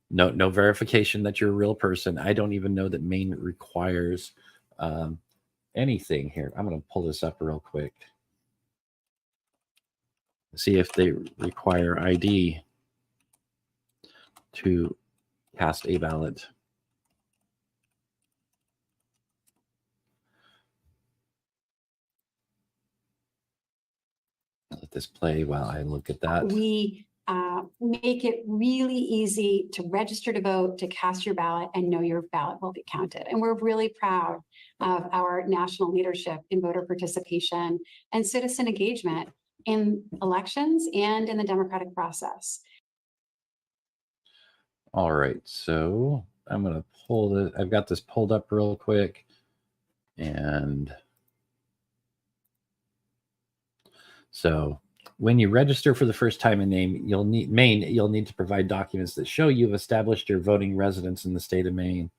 No verification that you're a real person. I don't even know that Maine requires anything here. I'm going to pull this up real quick. See if they require ID to cast a ballot. Let this play while I look at that. We make it really easy to register to vote, to cast your ballot, and know your ballot will be counted. And we're really proud of our national leadership in voter participation and citizen engagement in elections and in the democratic process. All right, so I'm going to pull this. I've got this pulled up real quick. And so when you register for the first time in Maine, you'll need to provide documents that show you've established your voting residence in the state of Maine.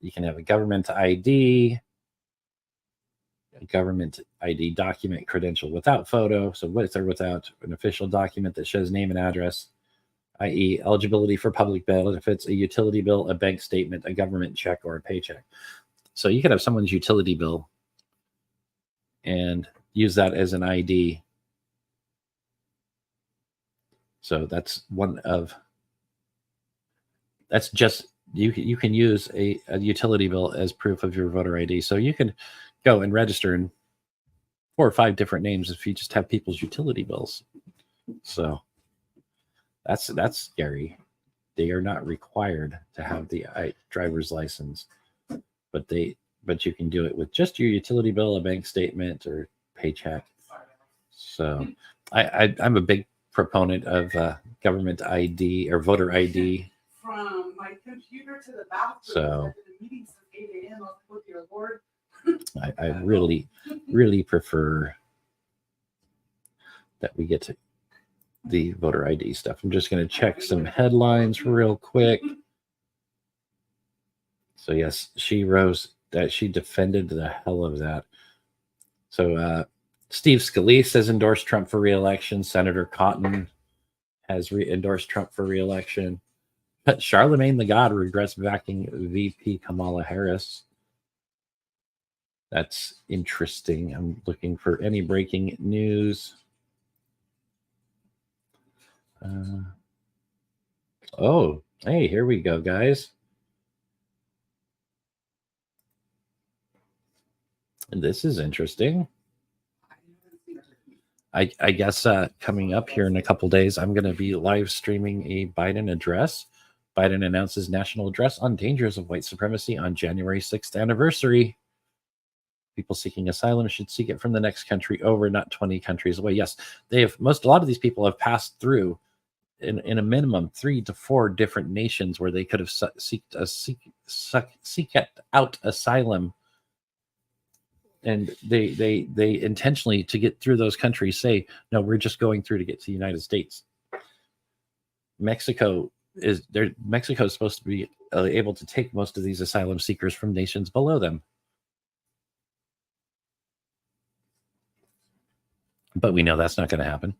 You can have a government ID, a government ID document, credential without photo. So what is there without an official document that shows name and address, i.e. eligibility for public benefits, a utility bill, a bank statement, a government check, or a paycheck. So you could have someone's utility bill and use that as an ID. So that's just, you can use a utility bill as proof of your voter ID. So you can go and register in 4 or 5 different names if you just have people's utility bills. So that's scary. They are not required to have the driver's license, but you can do it with just your utility bill, a bank statement, or paycheck. So I'm a big proponent of government ID or voter ID. From my computer to the bathroom. So the meeting's at 8 a.m. I'll put your Lord. I really prefer that we get to the voter ID stuff. I'm just going to check some headlines real quick. So yes, she defended the hell of that. So Steve Scalise has endorsed Trump for re-election. Senator Cotton has endorsed Trump for re-election. But Charlemagne the God regrets backing VP Kamala Harris. That's interesting. I'm looking for any breaking news. Oh, hey, here we go, guys. This is interesting. I guess coming up here in a couple days, I'm going to be live streaming a Biden address. Biden announces national address on dangers of white supremacy on January 6th anniversary. People seeking asylum should seek it from the next country over, not 20 countries away. Yes, a lot of these people have passed through in a minimum 3 to 4 different nations where they could have seek out asylum. And they intentionally, to get through those countries, say, no, we're just going through to get to the United States. Mexico is supposed to be able to take most of these asylum seekers from nations below them. But we know that's not going to happen.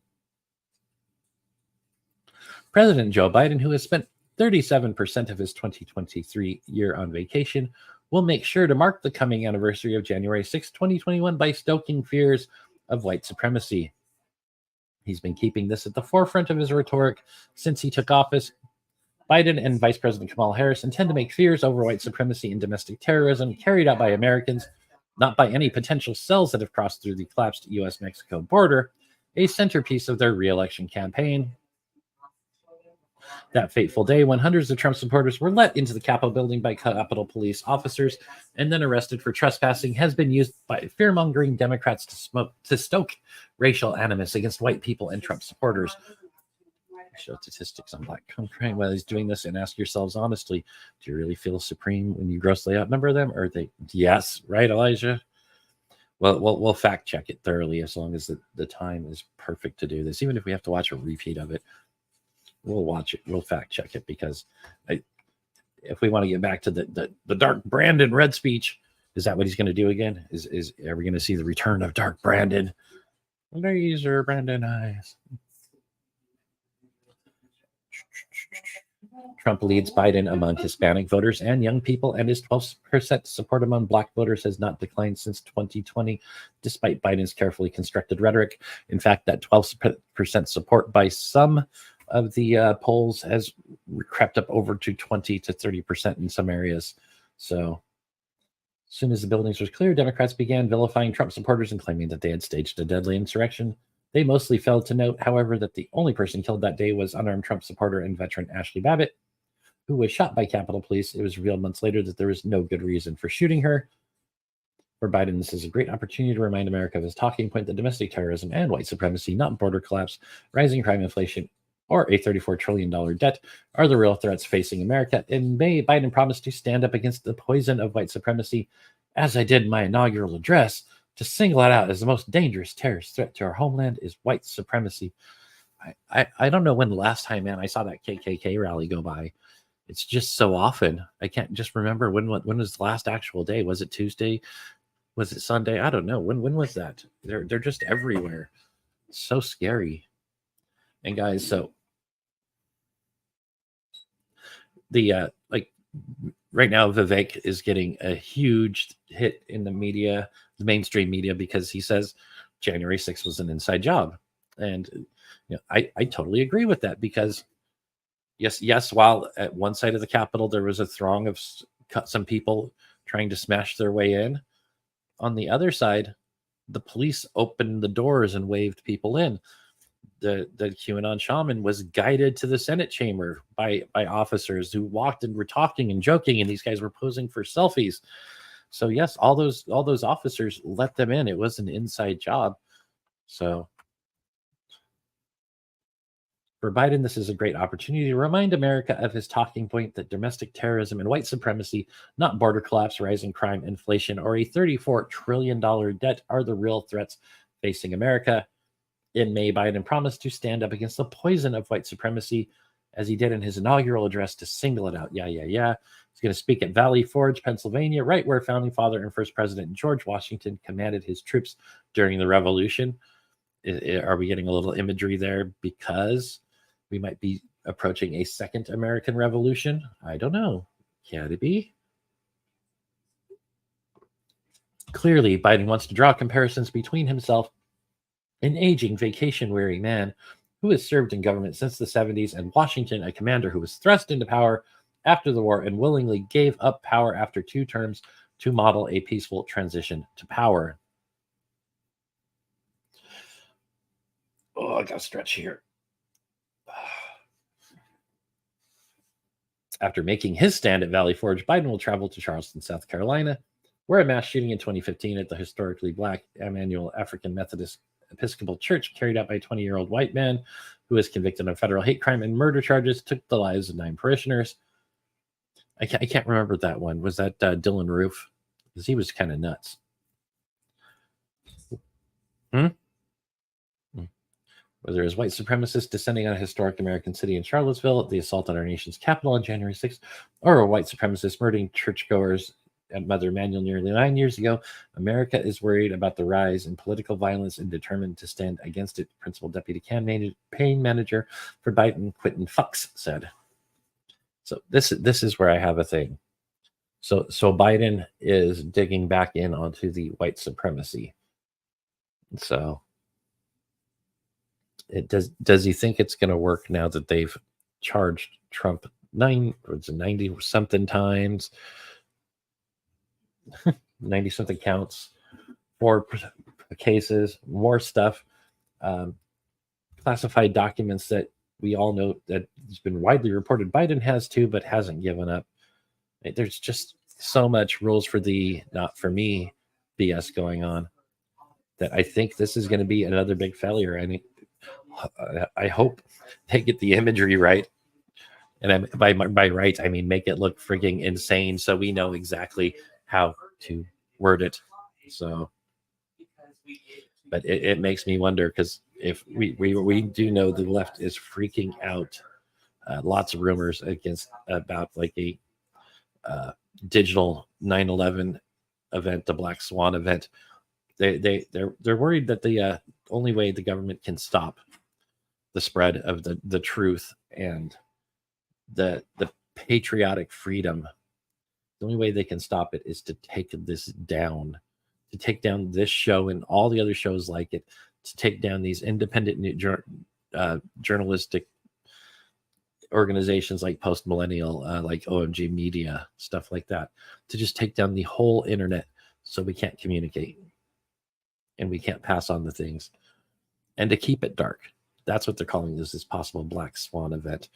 President Joe Biden, who has spent 37% of his 2023 year on vacation, will make sure to mark the coming anniversary of January 6, 2021 by stoking fears of white supremacy. He's been keeping this at the forefront of his rhetoric since he took office. Biden and Vice President Kamala Harris intend to make fears over white supremacy and domestic terrorism carried out by Americans, not by any potential cells that have crossed through the collapsed U.S.-Mexico border, a centerpiece of their re-election campaign. That fateful day when hundreds of Trump supporters were let into the Capitol building by Capitol police officers and then arrested for trespassing has been used by fear-mongering Democrats to stoke racial animus against white people and Trump supporters. Show statistics on black crime while he's doing this and ask yourselves honestly, do you really feel supreme when you grossly outnumber them? Or they, yes, right, Elijah? Well, we'll fact check it thoroughly as long as the time is perfect to do this. Even if we have to watch a repeat of it, we'll watch it. We'll fact check it because if we want to get back to the Dark Brandon red speech, is that what he's going to do again? Are we going to see the return of Dark Brandon? Laser Brandon eyes. Trump leads Biden among Hispanic voters and young people, and his 12% support among black voters has not declined since 2020, despite Biden's carefully constructed rhetoric. In fact, that 12% support by some of the polls has crept up over to 20 to 30% in some areas. So as soon as the buildings was clear, Democrats began vilifying Trump supporters and claiming that they had staged a deadly insurrection. They mostly failed to note, however, that the only person killed that day was unarmed Trump supporter and veteran Ashley Babbitt, who was shot by Capitol Police. It was revealed months later that there was no good reason for shooting her. For Biden, this is a great opportunity to remind America of his talking point that domestic terrorism and white supremacy, not border collapse, rising crime, inflation, or a $34 trillion debt are the real threats facing America. In May, Biden promised to stand up against the poison of white supremacy, as I did in my inaugural address, to single it out as the most dangerous terrorist threat to our homeland is white supremacy. I don't know when the last time, man, I saw that KKK rally go by. It's just so often. I can't just remember when was the last actual day. Was it Tuesday? Was it Sunday? I don't know. When was that? They're just everywhere. It's so scary. And guys, so the like right now Vivek is getting a huge hit in the media, the mainstream media, because he says January 6th was an inside job. And I totally agree with that, because yes, while at one side of the Capitol there was a throng of some people trying to smash their way in, on the other side, the police opened the doors and waved people in. The QAnon shaman was guided to the Senate chamber by officers who walked and were talking and joking, and these guys were posing for selfies. So yes, all those officers let them in. It was an inside job. So for Biden, this is a great opportunity to remind America of his talking point that domestic terrorism and white supremacy, not border collapse, rising crime, inflation, or a $34 trillion debt are the real threats facing America. In May, Biden promised to stand up against the poison of white supremacy, as he did in his inaugural address, to single it out. Yeah. He's going to speak at Valley Forge, Pennsylvania, right where founding father and first president George Washington commanded his troops during the Revolution. Are we getting a little imagery there because we might be approaching a second American Revolution? I don't know. Can it be? Clearly, Biden wants to draw comparisons between himself, an aging, vacation-weary man who has served in government since the 70s, and Washington, a commander who was thrust into power after the war and willingly gave up power after 2 terms to model a peaceful transition to power. Oh, I got to stretch here. After making his stand at Valley Forge, Biden will travel to Charleston, South Carolina, where a mass shooting in 2015 at the historically Black Emmanuel African Methodist Episcopal Church, carried out by a 20-year-old white man who was convicted of federal hate crime and murder charges, took the lives of 9 parishioners. I can't remember that one. Was that Dylan Roof? Because he was kind of nuts. Whether it was white supremacists descending on a historic American city in Charlottesville, the assault on our nation's capital on January 6th, or a white supremacist murdering churchgoers at Mother Emanuel nearly 9 years ago, America is worried about the rise in political violence and determined to stand against it, Principal Deputy Campaign Manager for Biden, Quentin Fuchs, said. So this is where I have a thing. So Biden is digging back in onto the white supremacy. So does he think it's going to work now that they've charged Trump 90 something times, 90 something counts, 4 cases, more stuff, classified documents that we all know that has been widely reported Biden has too, but hasn't given up. There's just so much rules for thee, not for me BS going on that I think this is going to be another big failure. I hope they get the imagery right. And by right, I mean make it look freaking insane so we know exactly how to word it. So, but it makes me wonder, because if we do know the left is freaking out, lots of rumors about like a digital 9/11 event, the Black Swan event. They're worried that the only way the government can stop the spread of the truth and the patriotic freedom, the only way they can stop it is to take this down, to take down this show and all the other shows like it, to take down these independent journalistic organizations like Post Millennial, like OMG Media, stuff like that, to just take down the whole internet so we can't communicate and we can't pass on the things, and to keep it dark. That's what they're calling this possible Black Swan event.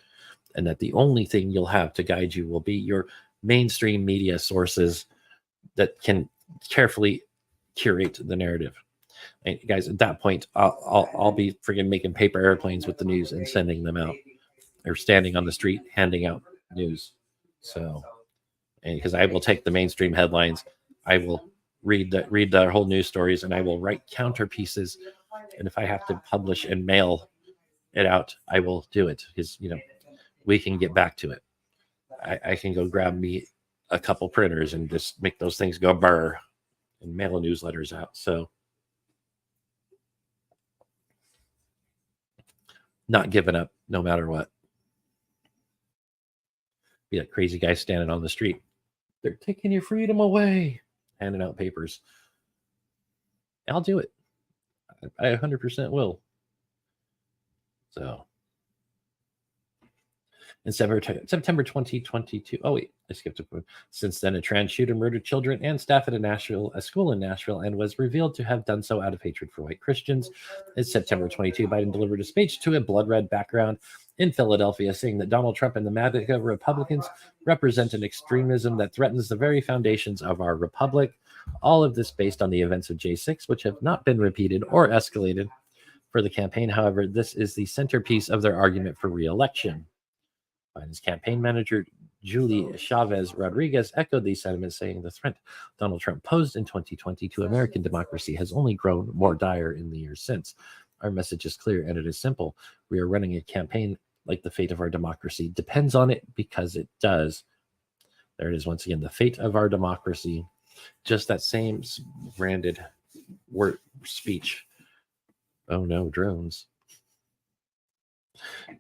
And that the only thing you'll have to guide you will be your mainstream media sources that can carefully curate the narrative. And guys, at that point, I'll be freaking making paper airplanes with the news and sending them out. or standing on the street handing out news. So, and because I will take the mainstream headlines, I will read the whole news stories, and I will write counter pieces. And if I have to publish and mail it out, I will do it, because we can get back to it. I can go grab me a couple printers and just make those things go burr and mail newsletters out. So not giving up no matter what. Be that crazy guy standing on the street. They're taking your freedom away, handing out papers. I'll do it. I 100% will. So in September 2022. Oh, wait, I skipped a point. Since then, a trans shooter murdered children and staff at a school in Nashville, and was revealed to have done so out of hatred for white Christians. In September 22, Biden delivered a speech to a blood red background in Philadelphia, saying that Donald Trump and the MAGA Republicans represent an extremism that threatens the very foundations of our republic. All of this based on the events of J6, which have not been repeated or escalated for the campaign. However, this is the centerpiece of their argument for re-election. Biden's campaign manager, Julie Chavez Rodriguez, echoed these sentiments, saying the threat Donald Trump posed in 2020 to American democracy has only grown more dire in the years since. Our message is clear, and it is simple. We are running a campaign like the fate of our democracy depends on it, because it does. There it is once again, the fate of our democracy. Just that same branded word speech. Oh no, drones.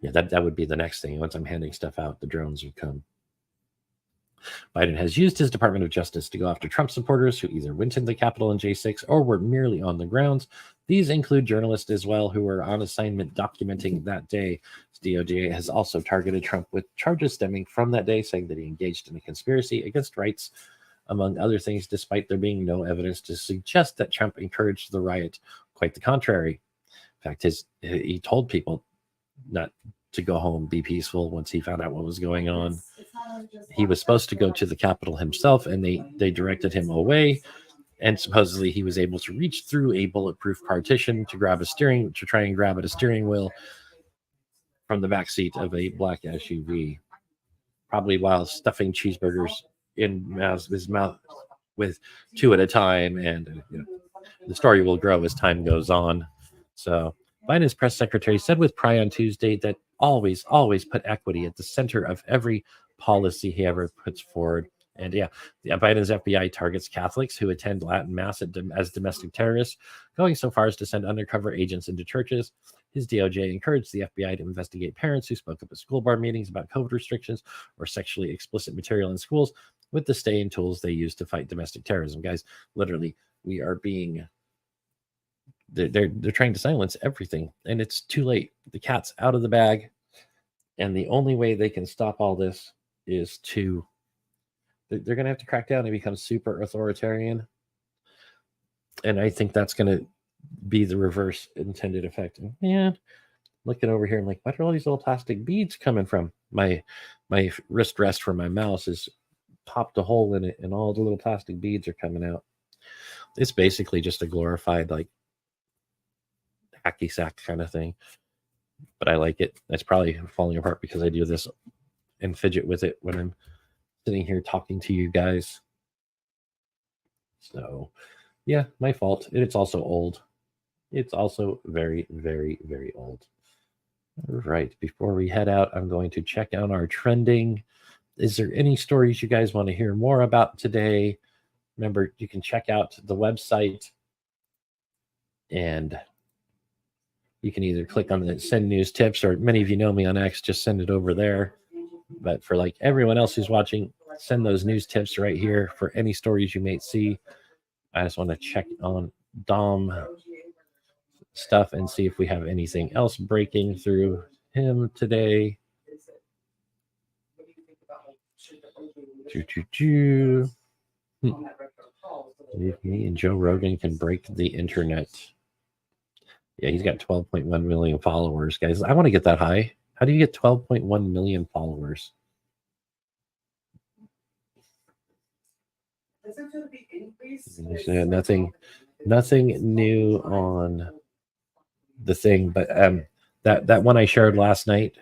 Yeah, that would be the next thing. Once I'm handing stuff out, the drones would come. Biden has used his Department of Justice to go after Trump supporters who either went into the Capitol in J6 or were merely on the grounds. These include journalists as well, who were on assignment documenting that day. DOJ has also targeted Trump with charges stemming from that day, saying that he engaged in a conspiracy against rights, among other things, despite there being no evidence to suggest that Trump encouraged the riot. Quite the contrary. In fact, he told people not to go home, be peaceful, once he found out what was going on. He was supposed to go to the Capitol himself, and they directed him away. And supposedly he was able to reach through a bulletproof partition to try and grab at a steering wheel from the back seat of a black SUV, probably while stuffing cheeseburgers in his mouth with two at a time. And the story will grow as time goes on. So Biden's press secretary said with pride on Tuesday that always put equity at the center of every policy he ever puts forward. And Biden's FBI targets Catholics who attend Latin Mass as domestic terrorists, going so far as to send undercover agents into churches. His DOJ encouraged the FBI to investigate parents who spoke up at school board meetings about COVID restrictions or sexually explicit material in schools with the stay-in tools they use to fight domestic terrorism. Guys, literally, we are being... They're trying to silence everything, and it's too late. The cat's out of the bag, and the only way they can stop all this is they're going to have to crack down and become super authoritarian. And I think that's going to be the reverse intended effect. And man, looking over here, I'm like, what are all these little plastic beads coming from? My wrist rest for my mouse is popped a hole in it, and all the little plastic beads are coming out. It's basically just a glorified hacky sack kind of thing, but I like it. It's probably falling apart because I do this and fidget with it when I'm sitting here talking to you guys. So yeah, my fault. It's also old. It's also very, very, very old. All right, before we head out, I'm going to check out our trending. Is there any stories you guys want to hear more about today? Remember, you can check out the website, and you can either click on the send news tips, or many of you know me on X, just send it over there. But for everyone else who's watching, send those news tips right here for any stories you may see. I just want to check on Dom stuff and see if we have anything else breaking through him today. If me and Joe Rogan can break the internet. Yeah, he's got 12.1 million followers, guys. I want to get that high. How do you get 12.1 million followers? Yeah, nothing new on the thing, but that one I shared last night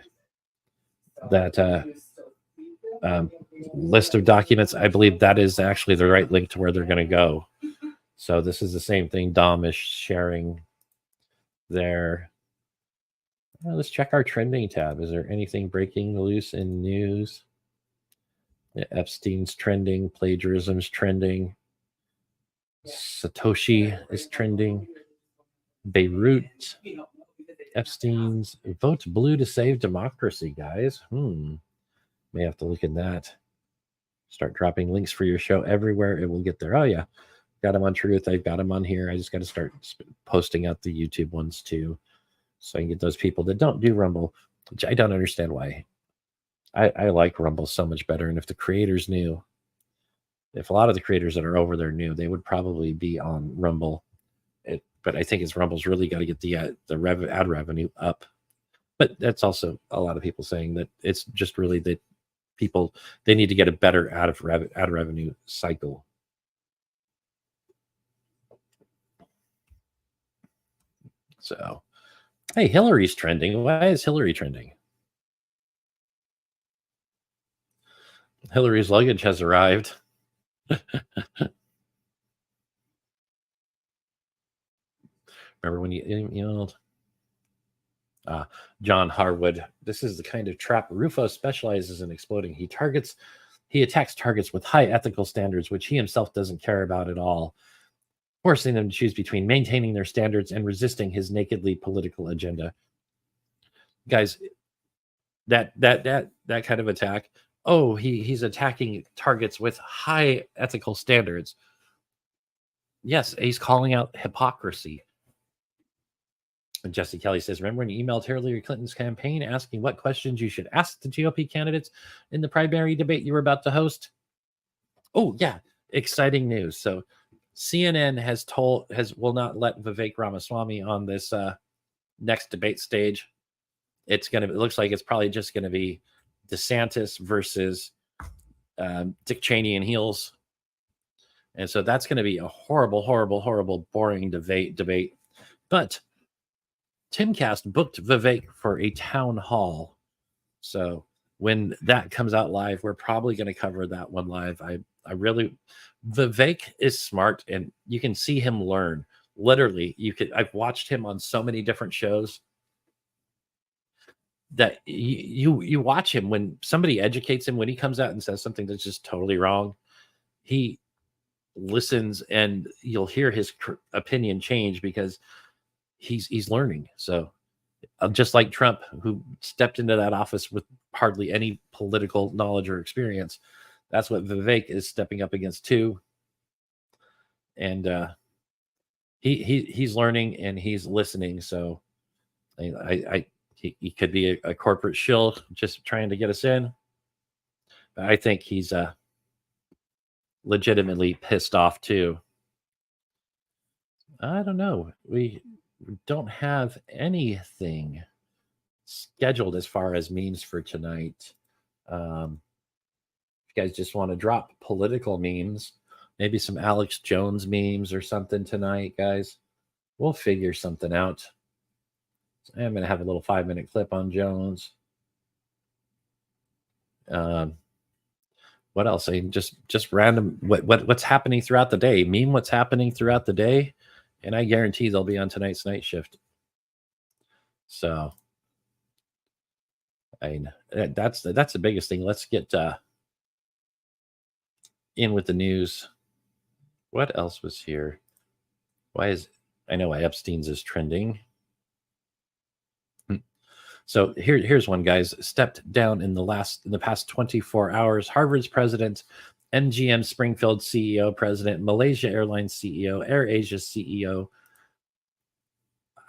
list of documents, I believe that is actually the right link to where they're going to go. So this is the same thing Dom is sharing there. Let's check our trending tab. Is there anything breaking loose in news? Yeah, Epstein's trending, plagiarism's trending, Satoshi is trending, Beirut, Epstein's vote blue to save democracy, guys. May have to look at that. Start dropping links for your show everywhere. It will get there. Oh, yeah. Got him on Truth. I've got him on here. I just got to start posting out the YouTube ones too, so I can get those people that don't do Rumble, which I don't understand why. I like Rumble so much better. And if the creators knew, if a lot of the creators that are over there knew, they would probably be on Rumble. But I think Rumble's really got to get the ad revenue up. But that's also a lot of people saying that it's just really that people, they need to get a better ad revenue cycle. So, hey, Hillary's trending. Why is Hillary trending? Hillary's luggage has arrived. Remember when you emailed? John Harwood. This is the kind of trap Rufo specializes in exploding. He attacks targets with high ethical standards, which he himself doesn't care about at all, forcing them to choose between maintaining their standards and resisting his nakedly political agenda. Guys, that kind of attack. Oh, he's attacking targets with high ethical standards. Yes, he's calling out hypocrisy. And Jesse Kelly says, remember when you emailed Hillary Clinton's campaign asking what questions you should ask the GOP candidates in the primary debate you were about to host? Oh, yeah. Exciting news. So CNN will not let Vivek Ramaswamy on this next debate stage. It looks like it's probably just going to be DeSantis versus Dick Cheney and Heels. And so that's going to be a horrible, horrible, horrible, boring debate. But Timcast booked Vivek for a town hall. So when that comes out live, we're probably going to cover that one live. Vivek is smart, and you can see him learn. Literally, I've watched him on so many different shows that you watch him when somebody educates him, when he comes out and says something that's just totally wrong, he listens and you'll hear his opinion change because he's learning. So just like Trump, who stepped into that office with hardly any political knowledge or experience, that's what Vivek is stepping up against too. And he's learning and he's listening. So he could be a corporate shill just trying to get us in. But I think he's legitimately pissed off too. I don't know. We don't have anything scheduled as far as memes for tonight. If you guys just want to drop political memes, maybe some Alex Jones memes or something tonight, guys, we'll figure something out. So I'm going to have a little 5-minute clip on Jones. What else? Just random what's happening throughout the day. Meme what's happening throughout the day, and I guarantee they'll be on tonight's night shift. So, that's the biggest thing. Let's get in with the news. What else was here? I know why Epstein's is trending. So here's one, guys. Stepped down in the past 24 hours. Harvard's president, MGM Springfield CEO, president, Malaysia Airlines CEO, AirAsia CEO,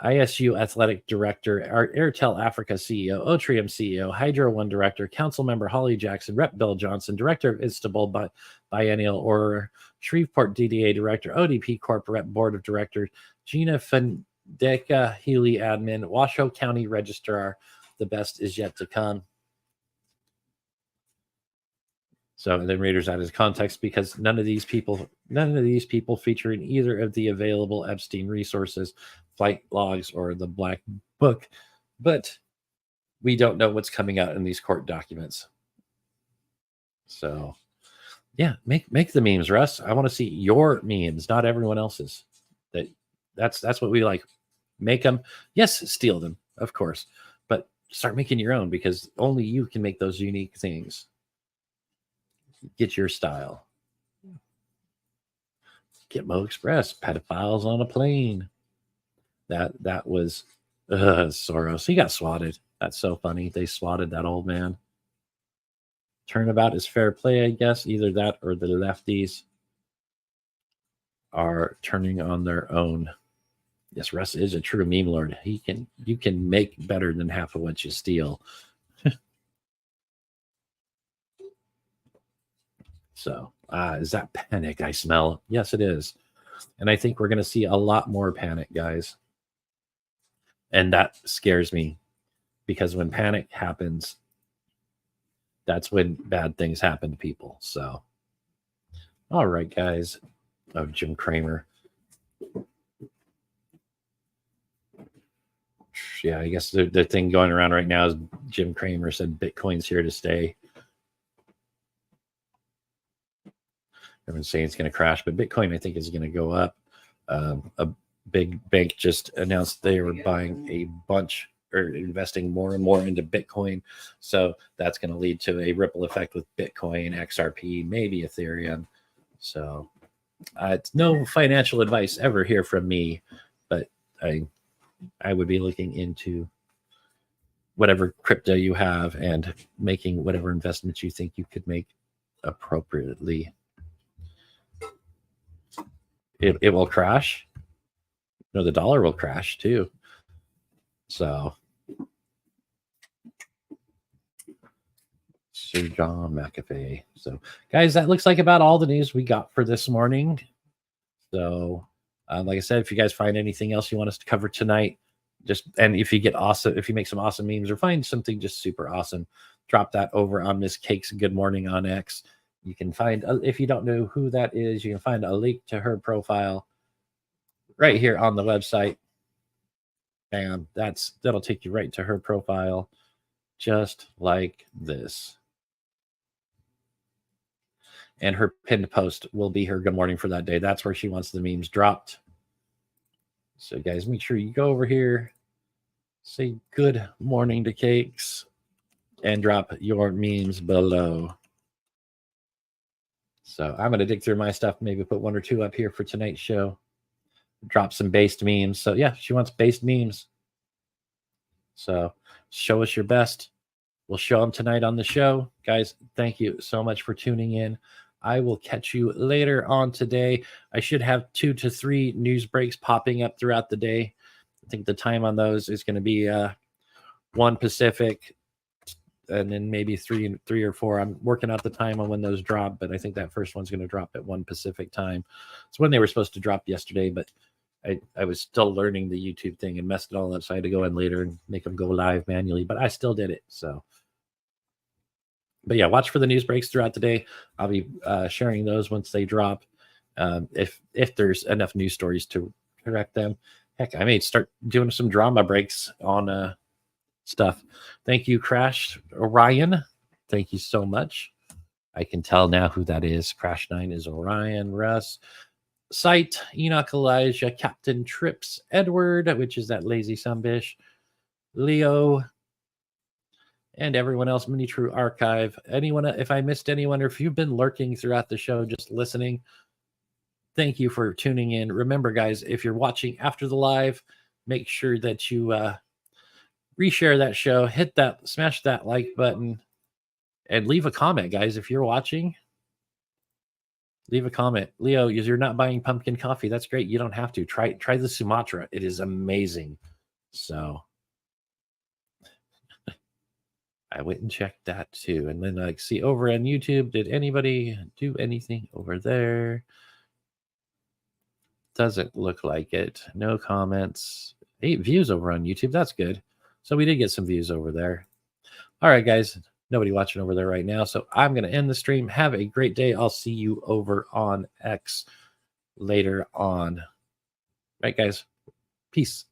ISU athletic director, Airtel Africa CEO, Otrium CEO, Hydro One director, council member Holly Jackson, Rep Bill Johnson, director of Istanbul Biennial Order, Shreveport DDA director, ODP Corp Rep Board of Directors, Gina Fendeka Healy admin, Washoe County registrar. The best is yet to come. So then readers out of context, because none of these people feature in either of the available Epstein resources, flight logs, or the Black Book. But we don't know what's coming out in these court documents. So yeah, make the memes, Russ. I want to see your memes, not everyone else's. That's what we like. Make them. Yes, steal them, of course, but start making your own, because only you can make those unique things. Get your style. Gitmo Express, pedophiles on a plane. That was Soros. He got swatted. That's so funny. They swatted that old man. Turnabout is fair play, I guess. Either that or the lefties are turning on their own. Yes, Russ is a true meme lord. You can make better than half of what you steal. So, is that panic I smell? Yes, it is. And I think we're going to see a lot more panic, guys. And that scares me, because when panic happens, that's when bad things happen to people. So, all right, guys. Oh, Jim Cramer. Yeah, I guess the thing going around right now is Jim Cramer said Bitcoin's here to stay. Everyone's saying it's going to crash, but Bitcoin, I think, is going to go up. A big bank just announced they were buying a bunch, or investing more and more into Bitcoin. So that's going to lead to a ripple effect with Bitcoin, XRP, maybe Ethereum. So it's no financial advice ever here from me, but I would be looking into whatever crypto you have and making whatever investments you think you could make appropriately. It will crash. No, the dollar will crash too. So, Sir John McAfee. So, guys, that looks like about all the news we got for this morning. So, like I said, if you guys find anything else you want us to cover tonight, and if you make some awesome memes or find something just super awesome, drop that over on Miss Cake's Good Morning on X. You can find, if you don't know who that is, you can find a link to her profile right here on the website. Bam, that'll take you right to her profile, just like this. And her pinned post will be her good morning for that day. That's where she wants the memes dropped. So, guys, make sure you go over here, say good morning to Cakes, and drop your memes below. So I'm going to dig through my stuff, maybe put one or two up here for tonight's show. Drop some based memes. So, yeah, she wants based memes. So show us your best. We'll show them tonight on the show. Guys, thank you so much for tuning in. I will catch you later on today. I should have 2 to 3 news breaks popping up throughout the day. I think the time on those is going to be 1 Pacific, and then maybe 3 or 4. I'm working out the time on when those drop, but I think that first one's going to drop at 1 Pacific time. It's when they were supposed to drop yesterday, but I was still learning the YouTube thing and messed it all up, so I had to go in later and make them go live manually, but I still did it. So, but yeah, watch for the news breaks throughout the day. I'll be sharing those once they drop. If there's enough news stories to correct them. Heck, I may start doing some drama breaks on stuff. Thank you, Crash Orion. Thank you so much. I can tell now who that is. Crash 9 is Orion. Russ. Sight, Enoch Elijah, Captain Trips, Edward, which is that lazy sunbish, Leo, and everyone else, Mini True Archive. Anyone, if I missed anyone, or if you've been lurking throughout the show, just listening, thank you for tuning in. Remember, guys, if you're watching after the live, make sure that you reshare that show, smash that like button, and leave a comment, guys. If you're watching, leave a comment. Leo, you're not buying pumpkin coffee. That's great. You don't have to. Try the Sumatra. It is amazing. So I went and checked that too. And then see over on YouTube, did anybody do anything over there? Doesn't look like it. No comments. 8 views over on YouTube. That's good. So we did get some views over there. All right, guys. Nobody watching over there right now. So I'm going to end the stream. Have a great day. I'll see you over on X later on. Right, guys. Peace.